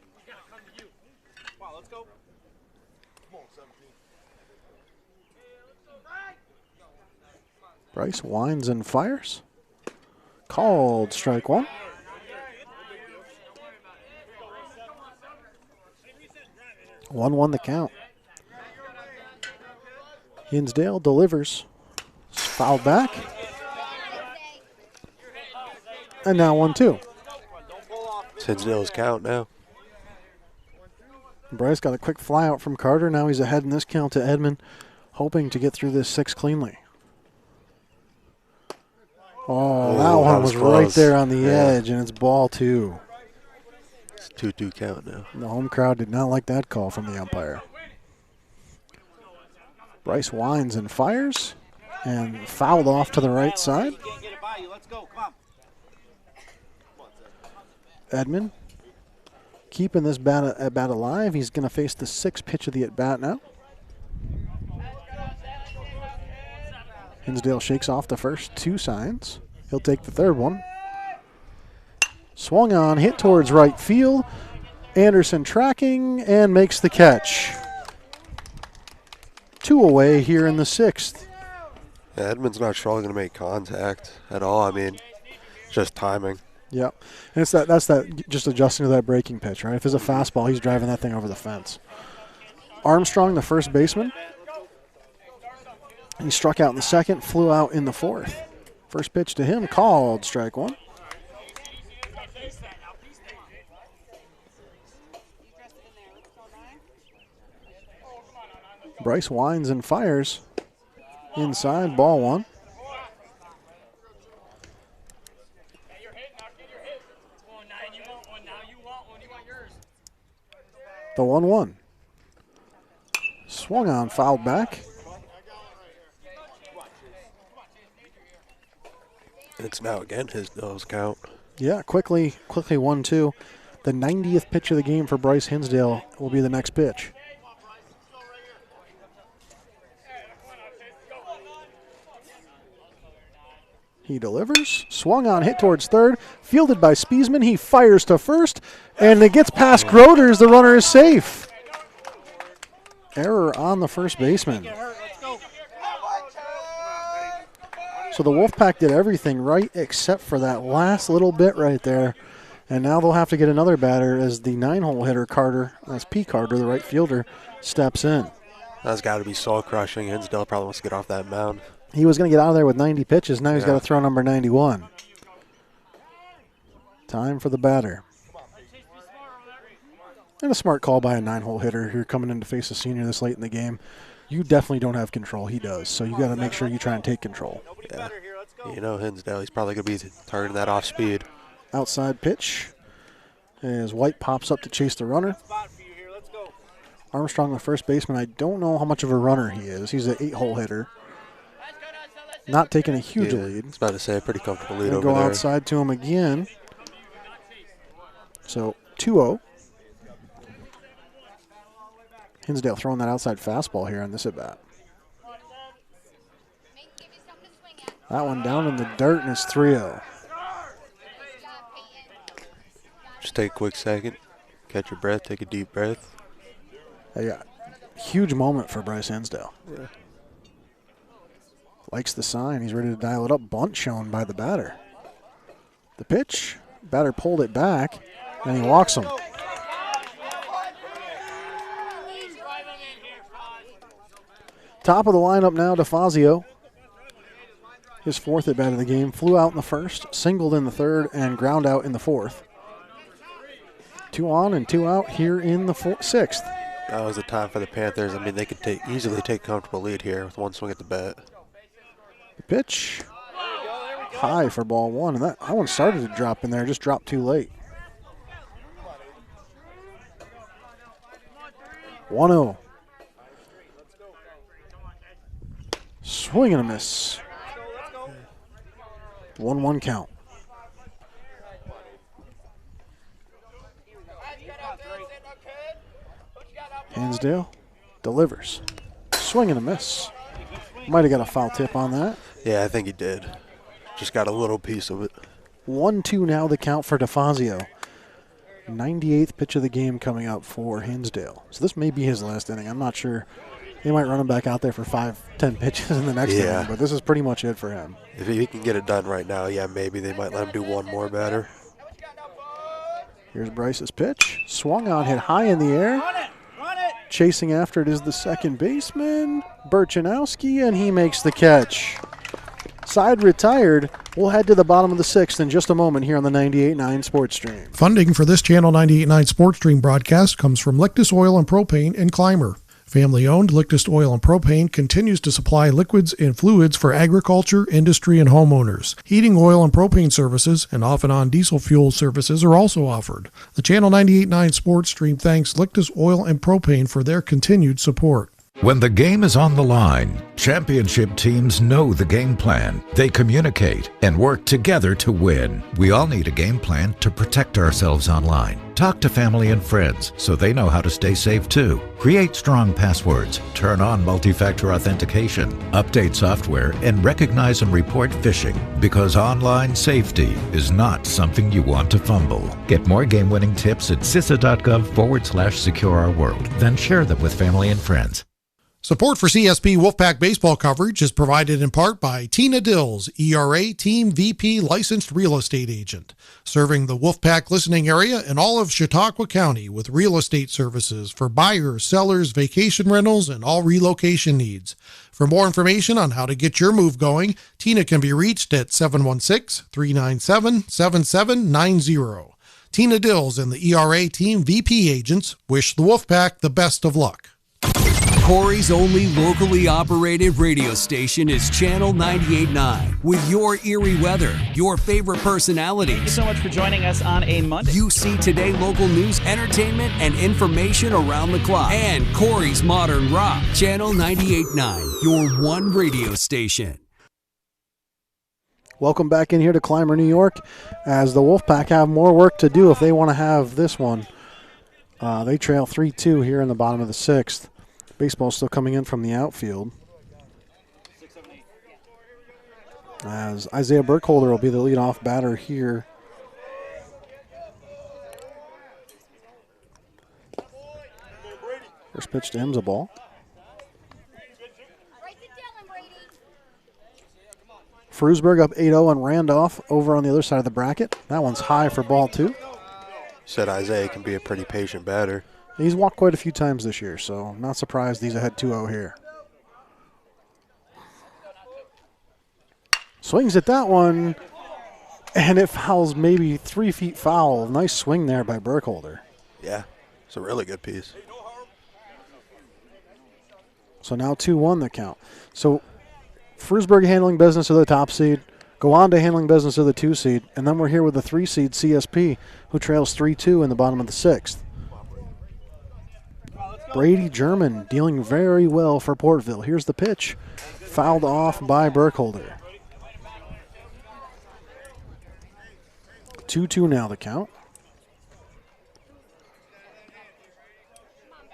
Bryce winds and fires. Called strike 1. 1-1 the count. Hinsdale delivers. Fouled back. And now 1-2. It's Hinsdale's count now. Bryce got a quick fly out from Carter. Now he's ahead in this count to Edmond, hoping to get through this 6 cleanly. Oh, that one was right there on the edge, and it's ball 2. It's a 2-2 count now. The home crowd did not like that call from the umpire. Bryce winds and fires, and fouled off to the right side. Edmond keeping this bat alive. He's going to face the 6th pitch of the at-bat now. Hinsdale shakes off the first 2 signs. He'll take the 3rd one. Swung on, hit towards right field. Anderson tracking and makes the catch. 2 away here in the 6th. Yeah, Edmond's not struggling to make contact at all. I mean, just timing. Yep. And that's just adjusting to that breaking pitch, right? If it's a fastball, he's driving that thing over the fence. Armstrong, the first baseman. He struck out in the 2nd, flew out in the 4th. First pitch to him, called strike 1. Bryce winds and fires. Inside, ball 1. The 1-1. Swung on, fouled back. It's now again Hinsdale's count. Yeah, quickly 1-2. The 90th pitch of the game for Bryce Hinsdale will be the next pitch. He delivers. Swung on, hit towards third. Fielded by Spiesman. He fires to first. And it gets past Groders. The runner is safe. Error on the first baseman. So the Wolfpack did everything right except for that last little bit right there. And now they'll have to get another batter as the 9-hole hitter, Carter, that's P. Carter, the right fielder, steps in. That's got to be soul-crushing. Hinsdale probably wants to get off that mound. He was going to get out of there with 90 pitches. Now he's got to throw number 91. Time for the batter. And a smart call by a 9-hole hitter here coming in to face a senior this late in the game. You definitely don't have control. He does. So you got to make sure you try and take control. Yeah. You know Hinsdale, he's probably going to be targeting that off speed. Outside pitch as White pops up to chase the runner. Armstrong, the first baseman, I don't know how much of a runner he is. He's an 8-hole hitter. Not taking a huge lead. I was about to say a pretty comfortable lead over go there. Outside to him again. So 2-0. Hinsdale throwing that outside fastball here on this at-bat. That one down in the dirt, and it's 3-0. Just take a quick second, catch your breath, take a deep breath. Yeah, huge moment for Bryce Hinsdale. Yeah. Likes the sign. He's ready to dial it up. Bunt shown by the batter. The pitch. Batter pulled it back, and he walks him. Top of the lineup now, DeFazio. His 4th at bat of the game. Flew out in the first, singled in the third, and ground out in the 4th. 2 on and 2 out here in the 6th. That was the time for the Panthers. I mean, they could easily take comfortable lead here with one swing at the bat. The pitch. High for ball 1, and that one started to drop in there, just dropped too late. 1-0. Swing and a miss. 1-1 count. Hinsdale delivers. Swing and a miss. Might have got a foul tip on that. Yeah, I think he did. Just got a little piece of it. 1-2 now the count for DeFazio. 98th pitch of the game coming up for Hinsdale. So this may be his last inning. I'm not sure. They might run him back out there for 5-10 pitches in the next inning, but this is pretty much it for him. If he can get it done right now, yeah, maybe they might let him do one more batter. Here's Bryce's pitch. Swung on, hit high in the air. Chasing after it is the second baseman, Burchanowski, and he makes the catch. Side retired. We'll head to the bottom of the 6th in just a moment here on the 98.9 Sports Stream. Funding for this Channel 98.9 Sports Stream broadcast comes from Lictus Oil and Propane in Clymer. Family-owned, Lictus Oil and Propane continues to supply liquids and fluids for agriculture, industry, and homeowners. Heating oil and propane services and off-and-on diesel fuel services are also offered. The Channel 98.9 Sports Stream thanks Lictus Oil and Propane for their continued support. When the game is on the line, championship teams know the game plan. They communicate and work together to win. We all need a game plan to protect ourselves online. Talk to family and friends so they know how to stay safe too. Create strong passwords, turn on multi-factor authentication, update software, and recognize and report phishing, because online safety is not something you want to fumble. Get more game-winning tips at cisa.gov/secure-our-world. Then share them with family and friends. Support for CSP Wolfpack Baseball coverage is provided in part by Tina Dills, ERA Team VP Licensed Real Estate Agent, serving the Wolfpack listening area and all of Chautauqua County with real estate services for buyers, sellers, vacation rentals, and all relocation needs. For more information on how to get your move going, Tina can be reached at 716-397-7790. Tina Dills and the ERA Team VP Agents wish the Wolfpack the best of luck. Corry's only locally operated radio station is Channel 98.9. With your eerie weather, your favorite personalities. Thank you so much for joining us on a Monday. You see today local news, entertainment, and information around the clock. And Corry's Modern Rock. Channel 98.9, your one radio station. Welcome back in here to Clymer, New York, as the Wolfpack have more work to do if they want to have this one. They trail 3-2 here in the bottom of the 6th. Baseball still coming in from the outfield. As Isaiah Burkholder will be the leadoff batter here. First pitch to him's a ball. Frewsburg up 8-0 on Randolph over on the other side of the bracket. That one's high for ball 2. Said Isaiah can be a pretty patient batter. He's walked quite a few times this year, so not surprised he's ahead 2-0 here. Swings at that one, and it fouls maybe 3 feet foul. Nice swing there by Burkholder. Yeah, it's a really good piece. So now 2-1 the count. So Frewsburg handling business of the top seed, go on to handling business of the 2 seed, and then we're here with the 3 seed CSP, who trails 3-2 in the bottom of the 6th. Brady German dealing very well for Portville. Here's the pitch, fouled off by Burkholder. 2-2 now the count.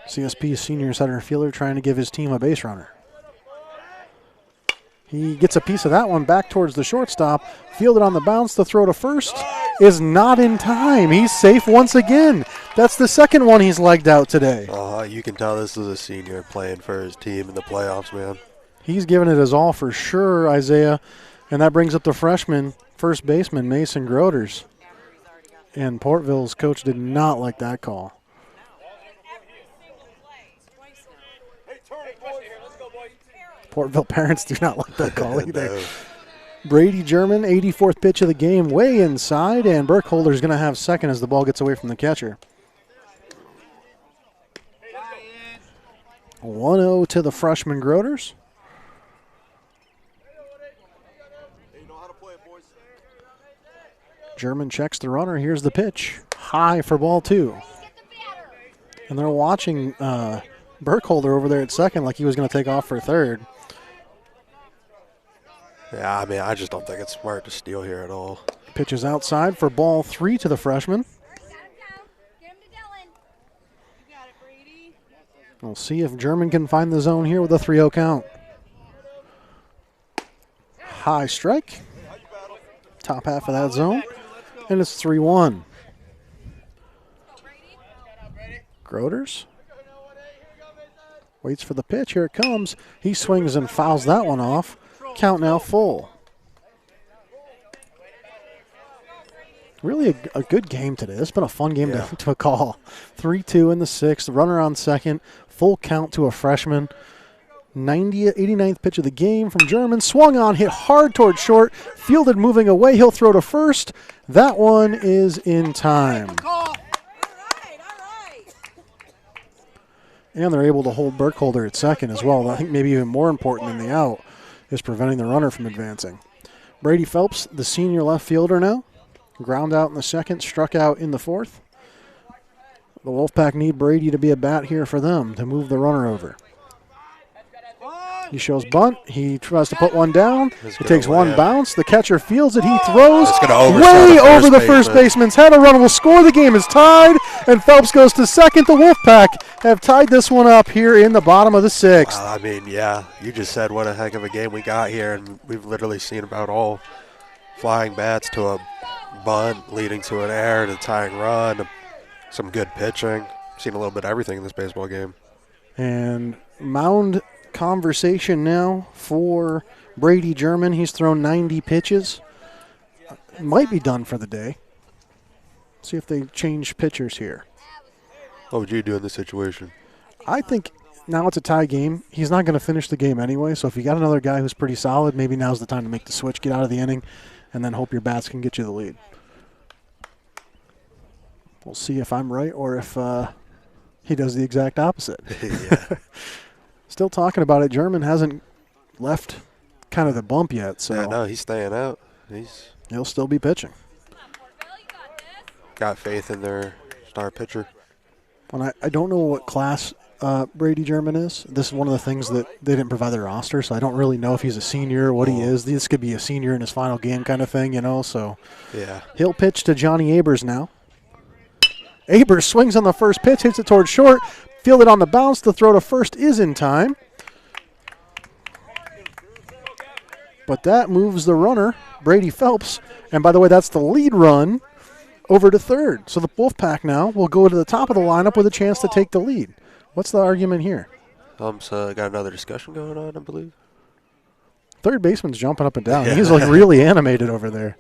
CSP senior center fielder trying to give his team a base runner. He gets a piece of that one back towards the shortstop. Fielded on the bounce. The throw to first is not in time. He's safe once again. That's the second one he's legged out today. You can tell this is a senior playing for his team in the playoffs, man. He's giving it his all for sure, Isaiah. And that brings up the freshman, first baseman, Mason Groders. And Portville's coach did not like that call. Portville parents do not like that call either. No. Brady German, 84th pitch of the game, way inside, and Burkholder's going to have second as the ball gets away from the catcher. 1-0 to the freshman Groders. German checks the runner. Here's the pitch. High for ball 2. And they're watching Burkholder over there at second like he was going to take off for third. Yeah, I mean, I just don't think it's smart to steal here at all. Pitches outside for ball 3 to the freshman. We'll see if German can find the zone here with a 3-0 count. High strike. Top half of that zone. And it's 3-1. Groders waits for the pitch. Here it comes. He swings and fouls that one off. Count now full. Really a good game today. It's been a fun game to call. 3-2 in the 6th. Runner on second. Full count to a freshman. 89th pitch of the game from German. Swung on, hit hard toward short. Fielded moving away. He'll throw to first. That one is in time. And they're able to hold Burkholder at second as well. I think maybe even more important than the out is preventing the runner from advancing. Brady Phelps, the senior left fielder now. Ground out in the 2nd, struck out in the 4th. The Wolfpack need Brady to be a bat here for them to move the runner over. He shows bunt. He tries to put one down. He takes one bounce. The catcher fields it. He throws way over the first baseman's head. A run will score. The game is tied, and Phelps goes to second. The Wolfpack have tied this one up here in the bottom of the 6th. I mean, yeah, you just said what a heck of a game we got here, and we've literally seen about all flying bats to a bunt leading to an error to tying run, some good pitching. Seen a little bit of everything in this baseball game. And mound conversation now for Brady German. He's thrown 90 pitches. Might be done for the day. See if they change pitchers here. What would you do in this situation? I think now it's a tie game. He's not going to finish the game anyway, so if you got another guy who's pretty solid, maybe now's the time to make the switch, get out of the inning, and then hope your bats can get you the lead. We'll see if I'm right or if he does the exact opposite. Yeah. Still talking about it. German hasn't left kind of the bump yet. So yeah, no, he's staying out. He'll still be pitching. Got faith in their star pitcher. And I don't know what class Brady German is. This is one of the things that they didn't provide their roster, so I don't really know if he's a senior or what he is. This could be a senior in his final game kind of thing, you know. So yeah, he'll pitch to Johnny Abers now. Abers swings on the first pitch, hits it towards short. Fielded on the bounce. The throw to first is in time. But that moves the runner, Brady Phelps. And by the way, that's the lead run over to third. So the Wolfpack now will go to the top of the lineup with a chance to take the lead. What's the argument here? So got another discussion going on, I believe. Third baseman's jumping up and down. Yeah. He's like really animated over there.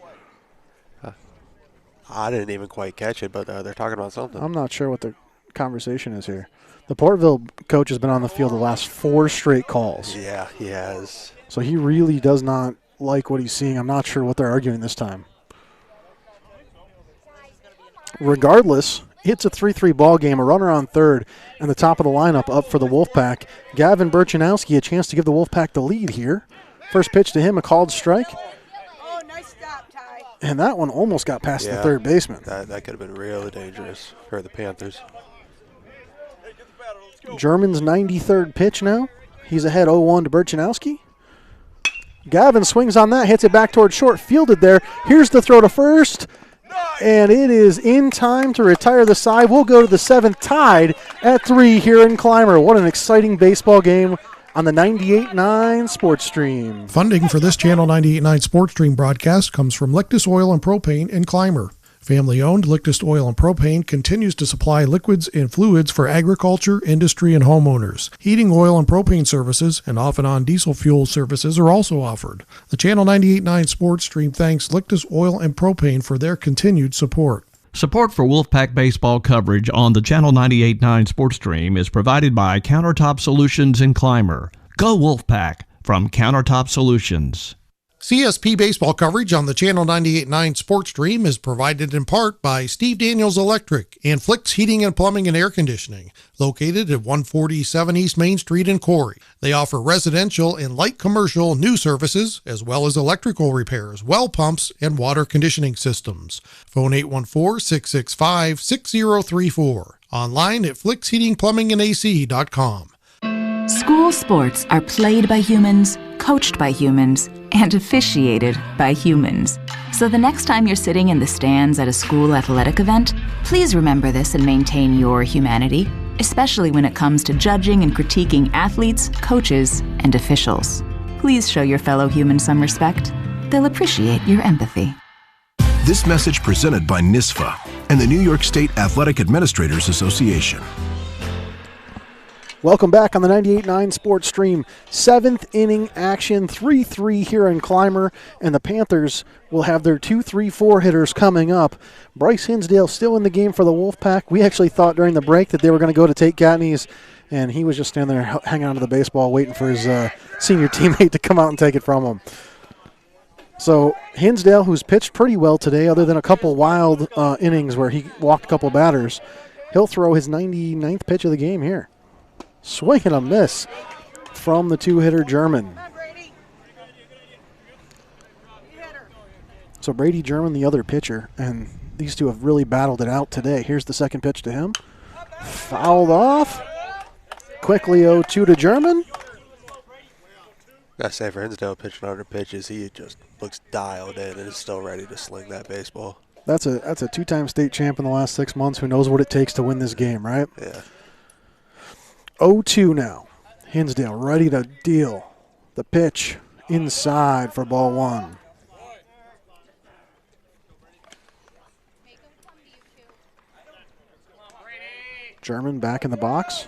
I didn't even quite catch it, but they're talking about something. I'm not sure what the conversation is here. The Portville coach has been on the field the last 4 straight calls. Yeah, he has. So he really does not like what he's seeing. I'm not sure what they're arguing this time. Regardless, it's a 3-3 ball game, a runner on third, and the top of the lineup up for the Wolfpack. Gavin Burchanowski, a chance to give the Wolfpack the lead here. First pitch to him, a called strike. Oh, nice stop, Ty. And that one almost got past the third baseman. That could have been really dangerous for the Panthers. German's 93rd pitch now. He's ahead 0-1 to Burchanowski. Gavin swings on that, hits it back toward short, fielded there. Here's the throw to first. And it is in time to retire the side. We'll go to the 7th, tied at 3 here in Clymer. What an exciting baseball game on the 98.9 Sports Stream. Funding for this Channel 98.9 Sports Stream broadcast comes from Lictus Oil and Propane in Clymer. Family-owned, Lictus Oil and Propane continues to supply liquids and fluids for agriculture, industry, and homeowners. Heating oil and propane services and off-and-on diesel fuel services are also offered. The Channel 98.9 Sports Stream thanks Lictus Oil and Propane for their continued support. Support for Wolfpack baseball coverage on the Channel 98.9 Sports Stream is provided by Countertop Solutions in Clymer. Go Wolfpack from Countertop Solutions. CSP baseball coverage on the Channel 98.9 Sports Stream is provided in part by Steve Daniels Electric and Flicks Heating and Plumbing and Air Conditioning, located at 147 East Main Street in Corry. They offer residential and light commercial new services, as well as electrical repairs, well pumps, and water conditioning systems. Phone 814-665-6034. Online at flicksheatingplumbingandac.com. School sports are played by humans, coached by humans, and officiated by humans. So the next time you're sitting in the stands at a school athletic event, please remember this and maintain your humanity, especially when it comes to judging and critiquing athletes, coaches, and officials. Please show your fellow humans some respect. They'll appreciate your empathy. This message presented by NISFA and the New York State Athletic Administrators Association. Welcome back on the 98.9 Sports Stream. 7th inning action, 3-3 here in Clymer, and the Panthers will have their 2-3-4 hitters coming up. Bryce Hinsdale still in the game for the Wolfpack. We actually thought during the break that they were going to go to Tate Gatney's, and he was just standing there hanging onto the baseball waiting for his senior teammate to come out and take it from him. So Hinsdale, who's pitched pretty well today, other than a couple wild innings where he walked a couple batters, he'll throw his 99th pitch of the game here. Swing and a miss from the two-hitter German. So Brady German, the other pitcher, and these two have really battled it out today. Here's the second pitch to him. Fouled off. Quickly 0-2 to German. Gotta say, for Hinsdale pitching 100 pitches, he just looks dialed in and is still ready to sling that baseball. That's a two-time state champ in the last 6 months who knows what it takes to win this game, right? Yeah. 0-2 now. Hinsdale ready to deal. The pitch inside for ball one. German back in the box.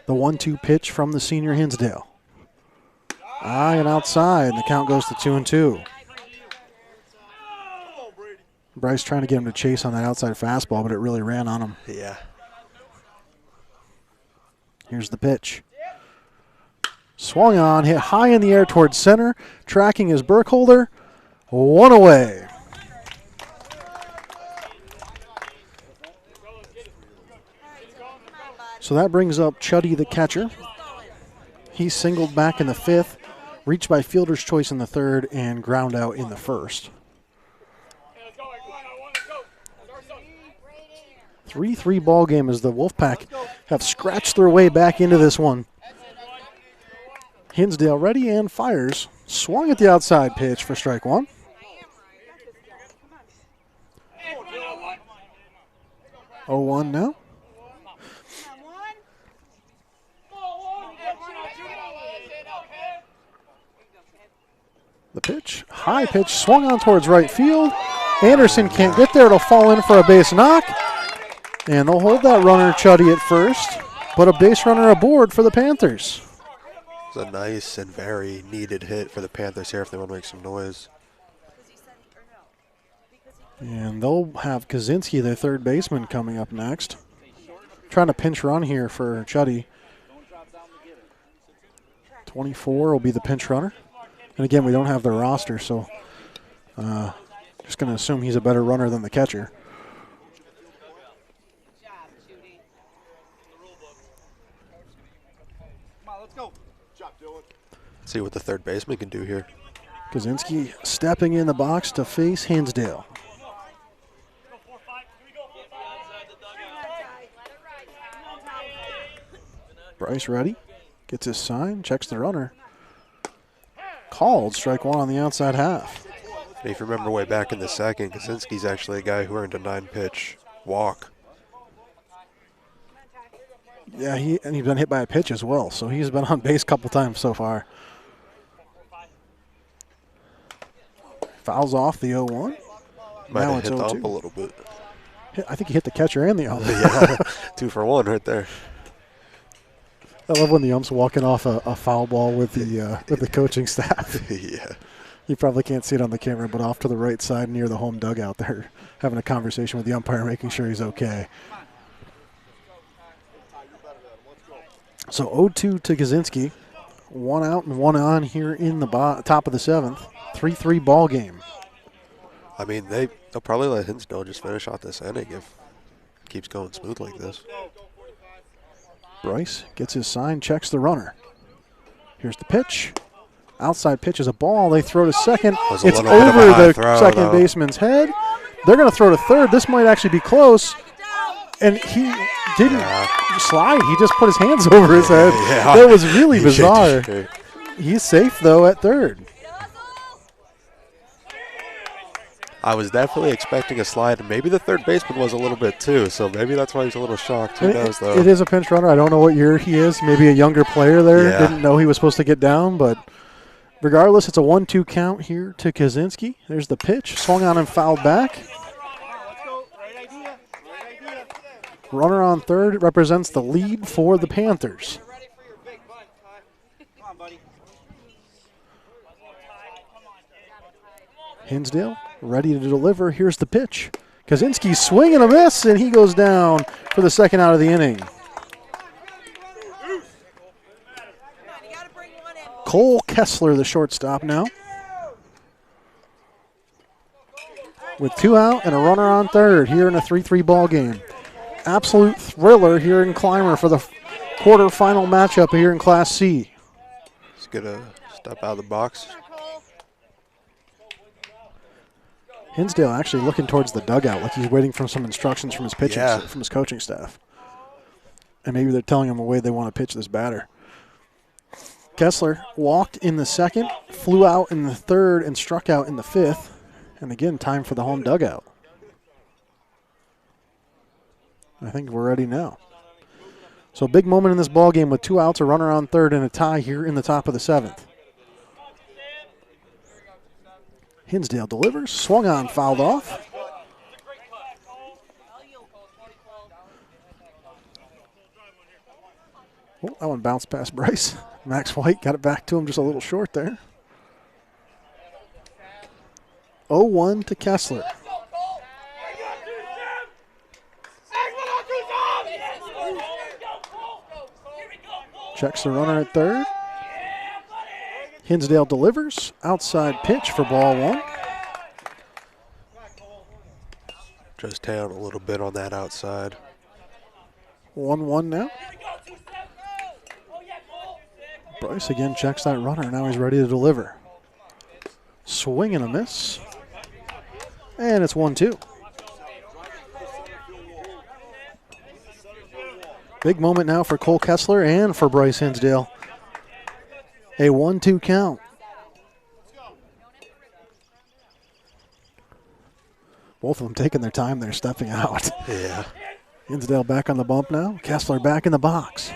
The 1-2 pitch from the senior Hinsdale. High and outside, and the count goes to 2-2. Bryce trying to get him to chase on that outside fastball, but it really ran on him. Yeah. Here's the pitch. Swung on, hit high in the air towards center. Tracking is Burkholder. One away. So that brings up Chuddy, the catcher. He's singled back in the 5th, reached by fielder's choice in the 3rd, and ground out in the 1st. 3-3 ball game as the Wolfpack have scratched their way back into this one. Hinsdale ready and fires. Swung at the outside pitch for strike one. Oh, 1 now. The pitch, high pitch, swung on towards right field. Anderson can't get there. It'll fall in for a base knock. And they'll hold that runner Chuddy at first, but a base runner aboard for the Panthers. It's a nice and very needed hit for the Panthers here if they want to make some noise. And they'll have Kaczynski, their third baseman, coming up next. Trying to pinch run here for Chuddy. 24 will be the pinch runner. And again, we don't have their roster, so just going to assume he's a better runner than the catcher. See what the third baseman can do here. Kaczynski stepping in the box to face Hinsdale. Bryce ready, gets his sign, checks the runner. Called, strike one on the outside half. And if you remember way back in the second, Kaczynski's actually a guy who earned a 9-pitch walk. Yeah, he's been hit by a pitch as well, so he's been on base a couple times so far. Fouls off the 0-1. Might have hit the ump a little bit. I think he hit the catcher and the ump. Yeah, 2 for 1 right there. I love when the ump's walking off a foul ball with the coaching staff. Yeah. You probably can't see it on the camera, but off to the right side near the home dugout, they're having a conversation with the umpire, making sure he's okay. So 0-2 to Kaczynski. 1 out and 1 on here in the top of the 7th. 3-3 ball game. I mean, they'll probably let Hinsdale just finish out this inning if it keeps going smooth like this. Bryce gets his sign, checks the runner. Here's the pitch. Outside pitch is a ball. They throw to second. It's over the second baseman's head. They're going to throw to third. This might actually be close. And he didn't slide. He just put his hands over his head. Yeah. That was really bizarre. He's safe, though, at third. I was definitely expecting a slide, and maybe the third baseman was a little bit too, so maybe that's why he's a little shocked. Who knows, though? It is a pinch runner. I don't know what year he is. Maybe a younger player there. Didn't know he was supposed to get down, but regardless, it's a 1-2 count here to Kaczynski. There's the pitch. Swung on and fouled back. Runner on third represents the lead for the Panthers. Hinsdale ready to deliver. Here's the pitch. Kaczynski swing and a miss, and he goes down for the second out of the inning. Cole Kessler, the shortstop now. With 2 out and a runner on third here in a 3-3 ball game. Absolute thriller here in Clymer for the quarterfinal matchup here in Class C. He's going to step out of the box. Hinsdale actually looking towards the dugout like he's waiting for some instructions from his pitching, from his coaching staff. And maybe they're telling him the way they want to pitch this batter. Kessler walked in the second, flew out in the third, and struck out in the 5th. And again, time for the home dugout. I think we're ready now. So a big moment in this ball game with 2 outs, a runner on third, and a tie here in the top of the 7th. Hinsdale delivers, swung on, fouled off. Oh, that one bounced past Bryce. Max White got it back to him just a little short there. 0-1 to Kessler. Checks the runner at third. Hinsdale delivers. Outside pitch for ball 1. Just down a little bit on that outside. 1-1 now. Bryce again checks that runner. Now he's ready to deliver. Swing and a miss. And it's 1-2. Big moment now for Cole Kessler and for Bryce Hinsdale. A 1-2 count. Both of them taking their time. They're stepping out. Yeah. Hinsdale back on the bump now. Kessler back in the box.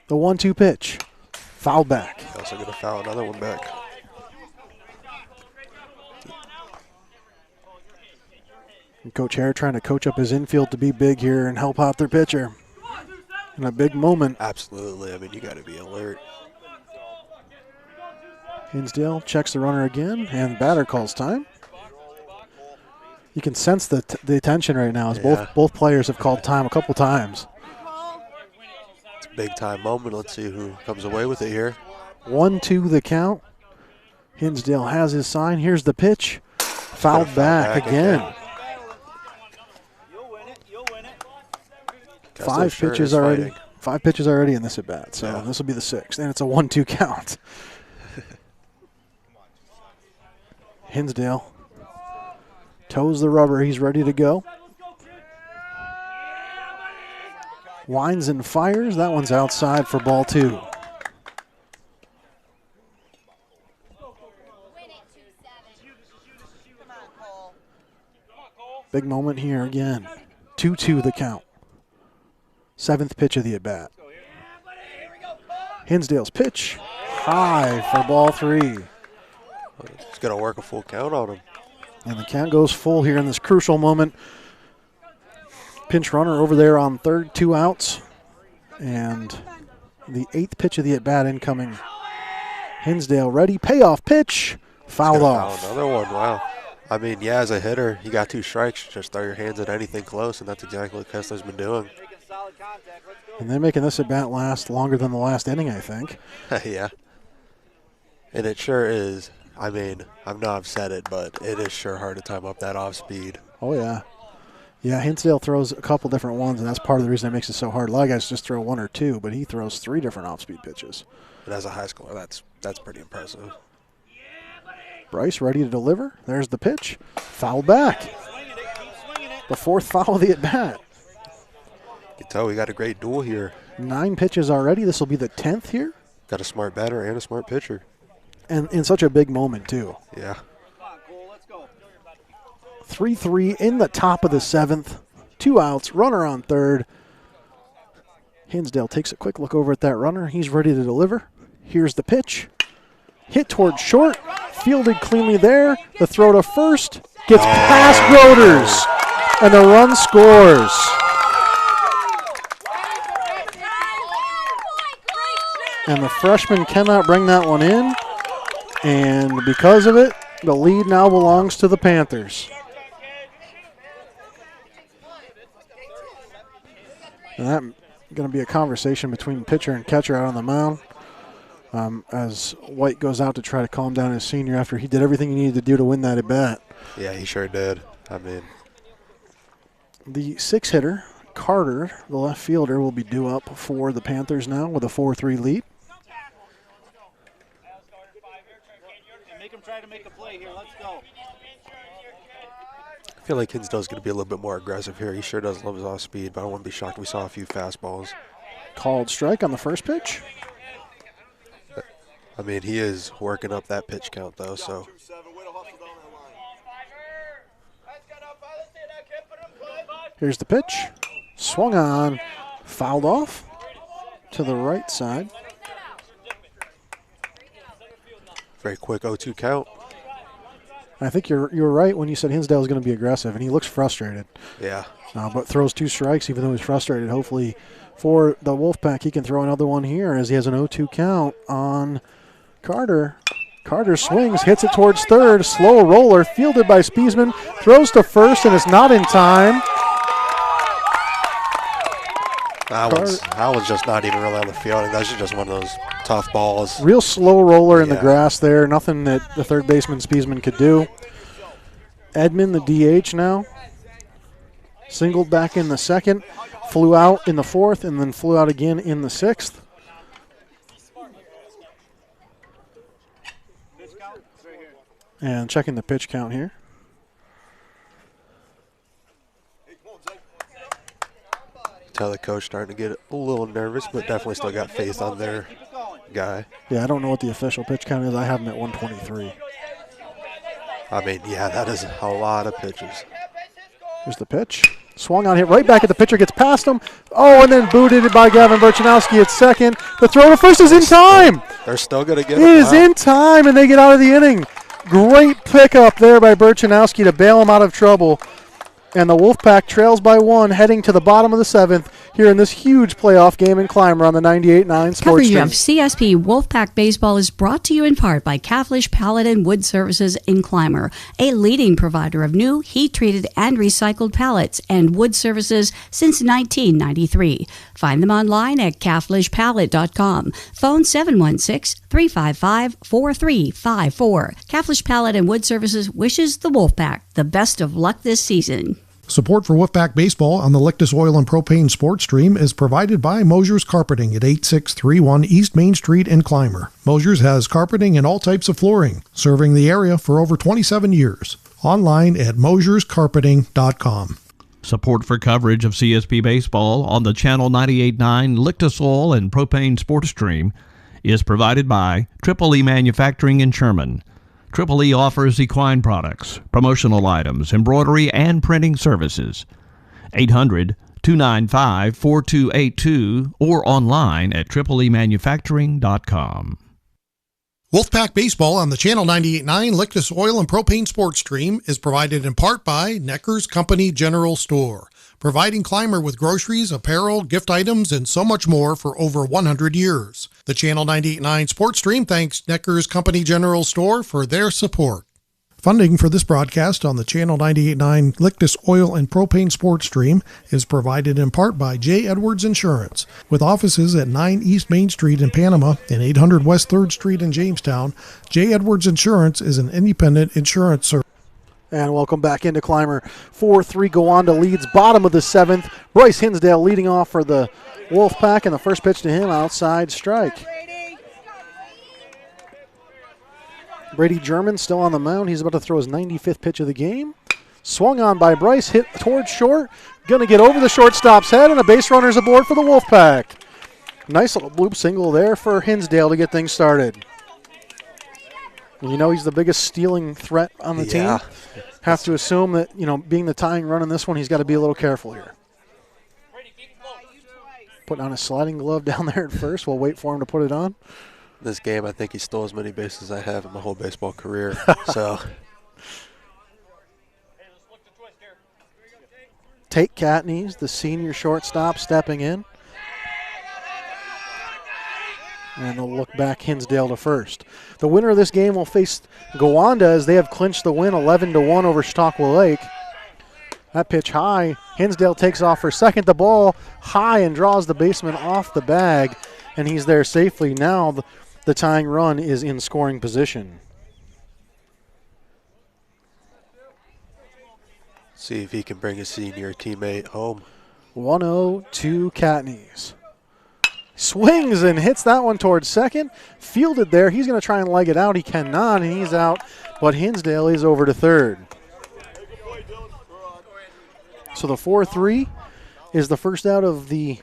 The 1-2 pitch. Foul back. Also going to foul another one back. And Coach Hare trying to coach up his infield to be big here and help out their pitcher in a big moment. Absolutely. I mean, you got to be alert. Hinsdale checks the runner again, and the batter calls time. You can sense the tension right now as both players have called time a couple times. It's a big-time moment. Let's see who comes away with it here. 1-2 the count. Hinsdale has his sign. Here's the pitch. Fouled back again. Five pitches already. 5 pitches already in this at-bat, so this will be the 6th, and it's a 1-2 count. Hinsdale toes the rubber. He's ready to go. Winds and fires. That one's outside for ball 2. Big moment here again. 2-2 the count. 7th pitch of the at-bat. Hinsdale's pitch. High for ball 3. He's going to work a full count on him. And the count goes full here in this crucial moment. Pinch runner over there on third, 2 outs. And the 8th pitch of the at-bat incoming. Hinsdale ready. Payoff pitch. Fouled off. Another one. Wow. I mean, yeah, as a hitter, you got 2 strikes. Just throw your hands at anything close, and that's exactly what Kessler's been doing. And they're making this at-bat last longer than the last inning, I think. Yeah. And it sure is. I mean, I know I've said it, but it is sure hard to time up that off speed. Oh, yeah. Yeah, Hinsdale throws a couple different ones, and that's part of the reason it makes it so hard. A lot of guys just throw 1 or 2, but he throws 3 different off-speed pitches. And as a high schooler, that's pretty impressive. Bryce ready to deliver. There's the pitch. Foul back. The 4th foul of the at-bat. You can tell we got a great duel here. 9 pitches already. This will be the 10th here. Got a smart batter and a smart pitcher. And in such a big moment, too. Yeah. 3-3 in the top of the 7th. 2 outs, runner on third. Hinsdale takes a quick look over at that runner. He's ready to deliver. Here's the pitch. Hit towards short. Fielded cleanly there. The throw to first. Gets past Groders. And the run scores. And the freshman cannot bring that one in. And because of it, the lead now belongs to the Panthers. And that's going to be a conversation between pitcher and catcher out on the mound as White goes out to try to calm down his senior after he did everything he needed to do to win that at bat. Yeah, he sure did. I mean, the 6-hitter, Carter, the left fielder, will be due up for the Panthers now with a 4-3 lead. Try to make a play here. Let's go. I feel like Hinsdale's going to be a little bit more aggressive here. He sure does love his off speed, but I wouldn't be shocked if we saw a few fastballs. Called strike on the first pitch. I mean, he is working up that pitch count, though, so. Here's the pitch. Swung on. Fouled off to the right side. Very quick 0-2 count. I think you're right when you said Hinsdale is going to be aggressive, and he looks frustrated. Yeah. But throws 2 strikes even though he's frustrated. Hopefully for the Wolfpack, he can throw another one here as he has an 0-2 count on Carter. Carter swings, hits it towards third. Slow roller, fielded by Spiesman. Throws to first, and it's not in time. That was just not even really on the fielding. That was just one of those tough balls. Real slow roller in the grass there. Nothing that the third baseman Spiesman could do. Edmond, the DH now. Singled back in the 2nd. Flew out in the 4th and then flew out again in the 6th. And checking the pitch count here. Tell the coach starting to get a little nervous, but definitely still got faith on their guy. Yeah, I don't know what the official pitch count is. I have him at 123. I mean, yeah, that is a lot of pitches. Here's the pitch. Swung on, hit right back at the pitcher, gets past him. Oh, and then booted by Gavin Burchanowski at second. The throw to first is in time. They're still going to get it. It is in time, and they get out of the inning. Great pickup there by Burchanowski to bail him out of trouble. And the Wolfpack trails by 1, heading to the bottom of the 7th here in this huge playoff game in Clymer on the 98.9 Sports Coverage Stream. of CSP Wolfpack Baseball is brought to you in part by Catholic Pallet and Wood Services in Clymer, a leading provider of new, heat-treated, and recycled pallets and wood services since 1993. Find them online at catholichpallet.com. Phone 716-355-4354. Catholic Pallet and Wood Services wishes the Wolfpack the best of luck this season. Support for Wolfpack Baseball on the Lictus Oil and Propane Sports Stream is provided by Mosier's Carpeting at 8631 East Main Street in Clymer. Mosier's has carpeting and all types of flooring, serving the area for over 27 years. Online at mosierscarpeting.com. Support for coverage of CSP Baseball on the Channel 98.9 Lictus Oil and Propane Sports Stream is provided by Triple E Manufacturing in Sherman. Triple E offers equine products, promotional items, embroidery, and printing services. 800-295-4282 or online at tripleemanufacturing.com. Wolfpack Baseball on the Channel 98.9 Lictus Oil and Propane Sports Stream is provided in part by Necker's Company General Store, providing Clymer with groceries, apparel, gift items, and so much more for over 100 years. The Channel 98.9 Sports Stream thanks Necker's Company General Store for their support. Funding for this broadcast on the Channel 98.9 Lictus Oil and Propane Sports Stream is provided in part by J. Edwards Insurance. With offices at 9 East Main Street in Panama and 800 West 3rd Street in Jamestown, J. Edwards Insurance is an independent insurance service. And welcome back into Clymer. 4-3 Gowanda leads bottom of the 7th. Bryce Hinsdale leading off for the Wolfpack, and the first pitch to him, outside strike. Brady German still on the mound. He's about to throw his 95th pitch of the game. Swung on by Bryce, hit towards short. Going to get over the shortstop's head, and a base runner's aboard for the Wolfpack. Nice little bloop single there for Hinsdale to get things started. You know he's the biggest stealing threat on the team. Have to assume that, being the tying run in this one, he's got to be a little careful here. Putting on a sliding glove down there at first. We'll wait for him to put it on. This game, I think he stole as many bases as I have in my whole baseball career. So, Tate Catneys, the senior shortstop, stepping in. And they'll look back Hinsdale to first. The winner of this game will face Gowanda as they have clinched the win 11-1 over Chautauqua Lake. That pitch high. Hinsdale takes off for second. The ball high and draws the baseman off the bag, and he's there safely. Now the tying run is in scoring position. see if he can bring his senior teammate home. 1-0 to Catneys. Swings and hits that one towards second. Fielded there. He's going to try and leg it out. He cannot, and he's out. But Hinsdale is over to third. So the 4-3 is the first out of the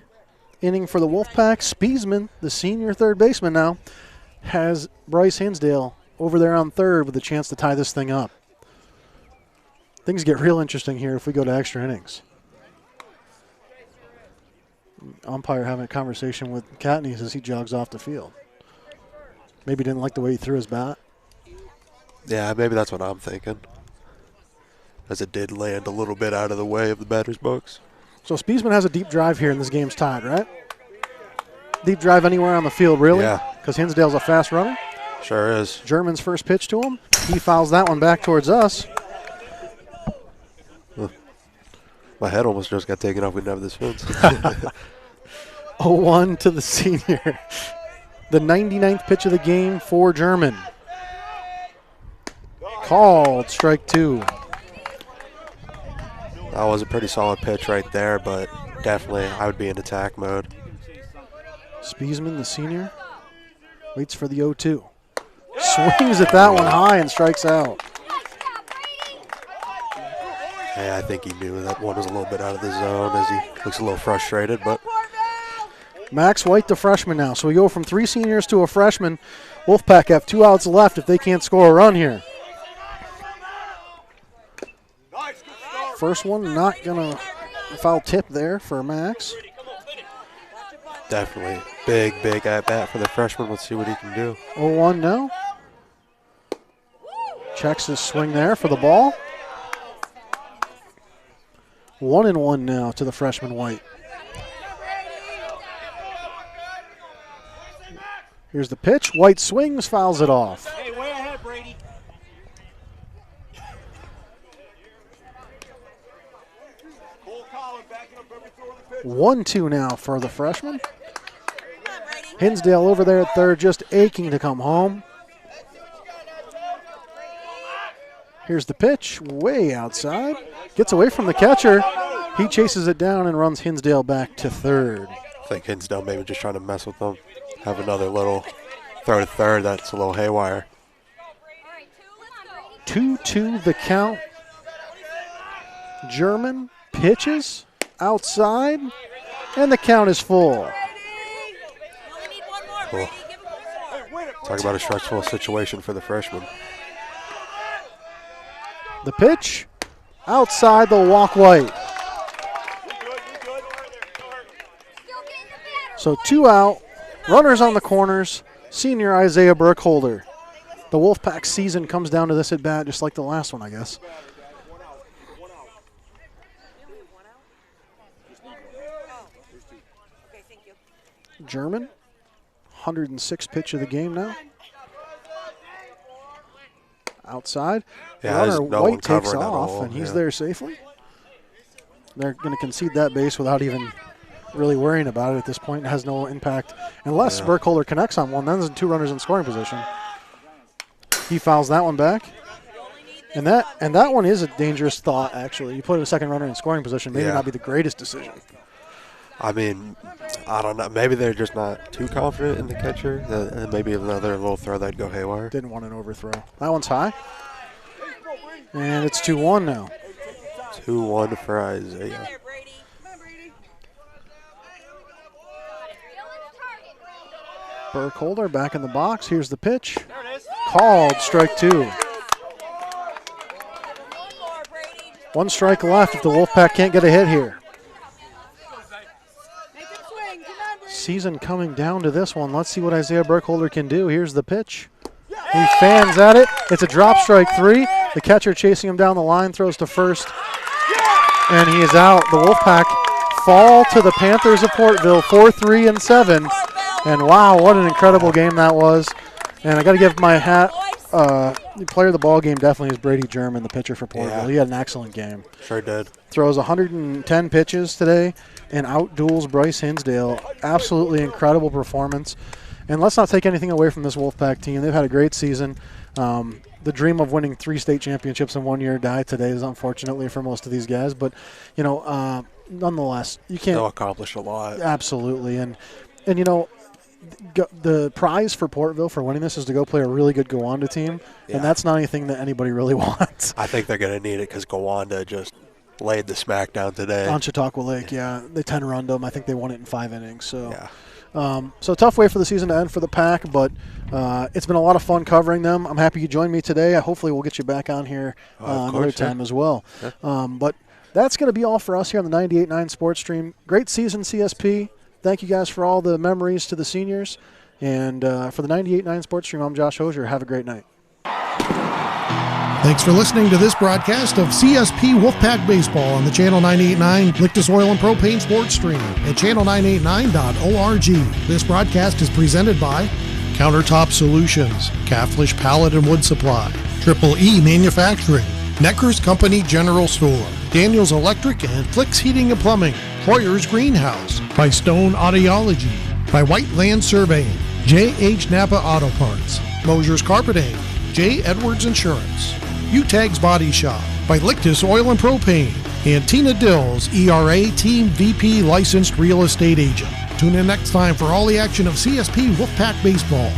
inning for the Wolfpack. Spiesman, the senior third baseman now, has Bryce Hinsdale over there on third with a chance to tie this thing up. Things get real interesting here if we go to extra innings. Umpire having a conversation with Catneys as he jogs off the field. Maybe didn't like the way he threw his bat. Yeah, maybe that's what I'm thinking, as it did land a little bit out of the way of the batter's box. So Spiesman has a deep drive here and this game's tied, right? Deep drive anywhere on the field, really? Yeah. Because Hinsdale's a fast runner. Sure is. German's first pitch to him. He fouls that one back towards us. My head almost just got taken off. We didn't have this fence. 0-1 to the senior. The 99th pitch of the game for German. Called strike two. That was a pretty solid pitch right there, but definitely I would be in attack mode. Spiesman, the senior, waits for the 0-2. Swings at that one high and strikes out. Hey, I think he knew that one was a little bit out of the zone as he looks a little frustrated, but Max White, the freshman now. So we go from three seniors to a freshman. Wolfpack have 2 outs left if they can't score a run here. First one, not going to foul tip there for Max. definitely big at-bat for the freshman. Let's see what he can do. 0-1 now. Checks his swing there for the ball. 1-1 now to the freshman White. Here's the pitch. White swings, fouls it off. Hey, way ahead, Brady. 1-2 now for the freshman. Hinsdale over there at third, just aching to come home. Here's the pitch, way outside. Gets away from the catcher. He chases it down and runs Hinsdale back to third. I think Hinsdale maybe just trying to mess with them. Have another little throw to third that's a little haywire. 2-2 the count. German pitches outside, and the count is full. Cool. Talk about a stressful situation for the freshman. The pitch outside, the walk White. So 2 out, runners on the corners, senior Isaiah Burkholder. The Wolfpack season comes down to this at bat, just like the last one, I guess. German, 106th pitch of the game now. Outside, runner White takes off, and he's there safely. They're going to concede that base without even really worrying about it at this point. It has no impact unless Burkholder connects on one. Then there's 2 runners in scoring position. He fouls that one back. And that one is a dangerous thought, actually. You put a second runner in scoring position, maybe not be the greatest decision. I mean, I don't know. Maybe they're just not too confident in the catcher. And maybe another little throw that'd go haywire. Didn't want an overthrow. That one's high. And it's 2-1 now. 2-1 for Isaiah. Burkholder back in the box. Here's the pitch. Called, strike 2. 1 strike left if the Wolfpack can't get a hit here. Season coming down to this one. Let's see what Isaiah Burkholder can do. Here's the pitch. He fans at it. It's a drop, strike 3. The catcher chasing him down the line, throws to first, and he is out. The Wolfpack fall to the Panthers of Portville, 4-3-7. And wow, what an incredible game that was. And I got to give my hat, the player of the ball game definitely is Brady German, the pitcher for Portville. Yeah. He had an excellent game. Sure did. Throws 110 pitches today and outduels Bryce Hinsdale. Absolutely incredible performance. And let's not take anything away from this Wolfpack team. They've had a great season. The dream of winning 3 state championships in 1 year died today, is unfortunately for most of these guys. But, you know, nonetheless, you can't. They'll accomplish a lot. Absolutely. And you know, the prize for Portville for winning this is to go play a really good Gowanda team, and that's not anything that anybody really wants. I think they're going to need it because Gowanda just laid the smack down today. On Chautauqua Lake, They 10-runned them. I think they won it in 5 innings. So, so tough way for the season to end for the Pack, but it's been a lot of fun covering them. I'm happy you joined me today. Hopefully we'll get you back on here another time as well. Yeah. But that's going to be all for us here on the 98.9 Sports Stream. Great season, CSP. Thank you guys for all the memories to the seniors. And for the 98.9 Sports Stream, I'm Josh Hosier. Have a great night. Thanks for listening to this broadcast of CSP Wolfpack Baseball on the Channel 98.9 Lictus Oil and Propane Sports Stream at channel989.org. This broadcast is presented by Countertop Solutions, Catholish Pallet and Wood Supply, Triple E Manufacturing, Necker's Company General Store, Daniels Electric and Flicks Heating and Plumbing, Troyer's Greenhouse, by Stone Audiology, by White Land Surveying, J.H. Napa Auto Parts, Mosier's Carpeting, J. Edwards Insurance, U-Tags Body Shop, by Lictus Oil and Propane, and Tina Dills, ERA Team VP Licensed Real Estate Agent. Tune in next time for all the action of CSP Wolfpack Baseball.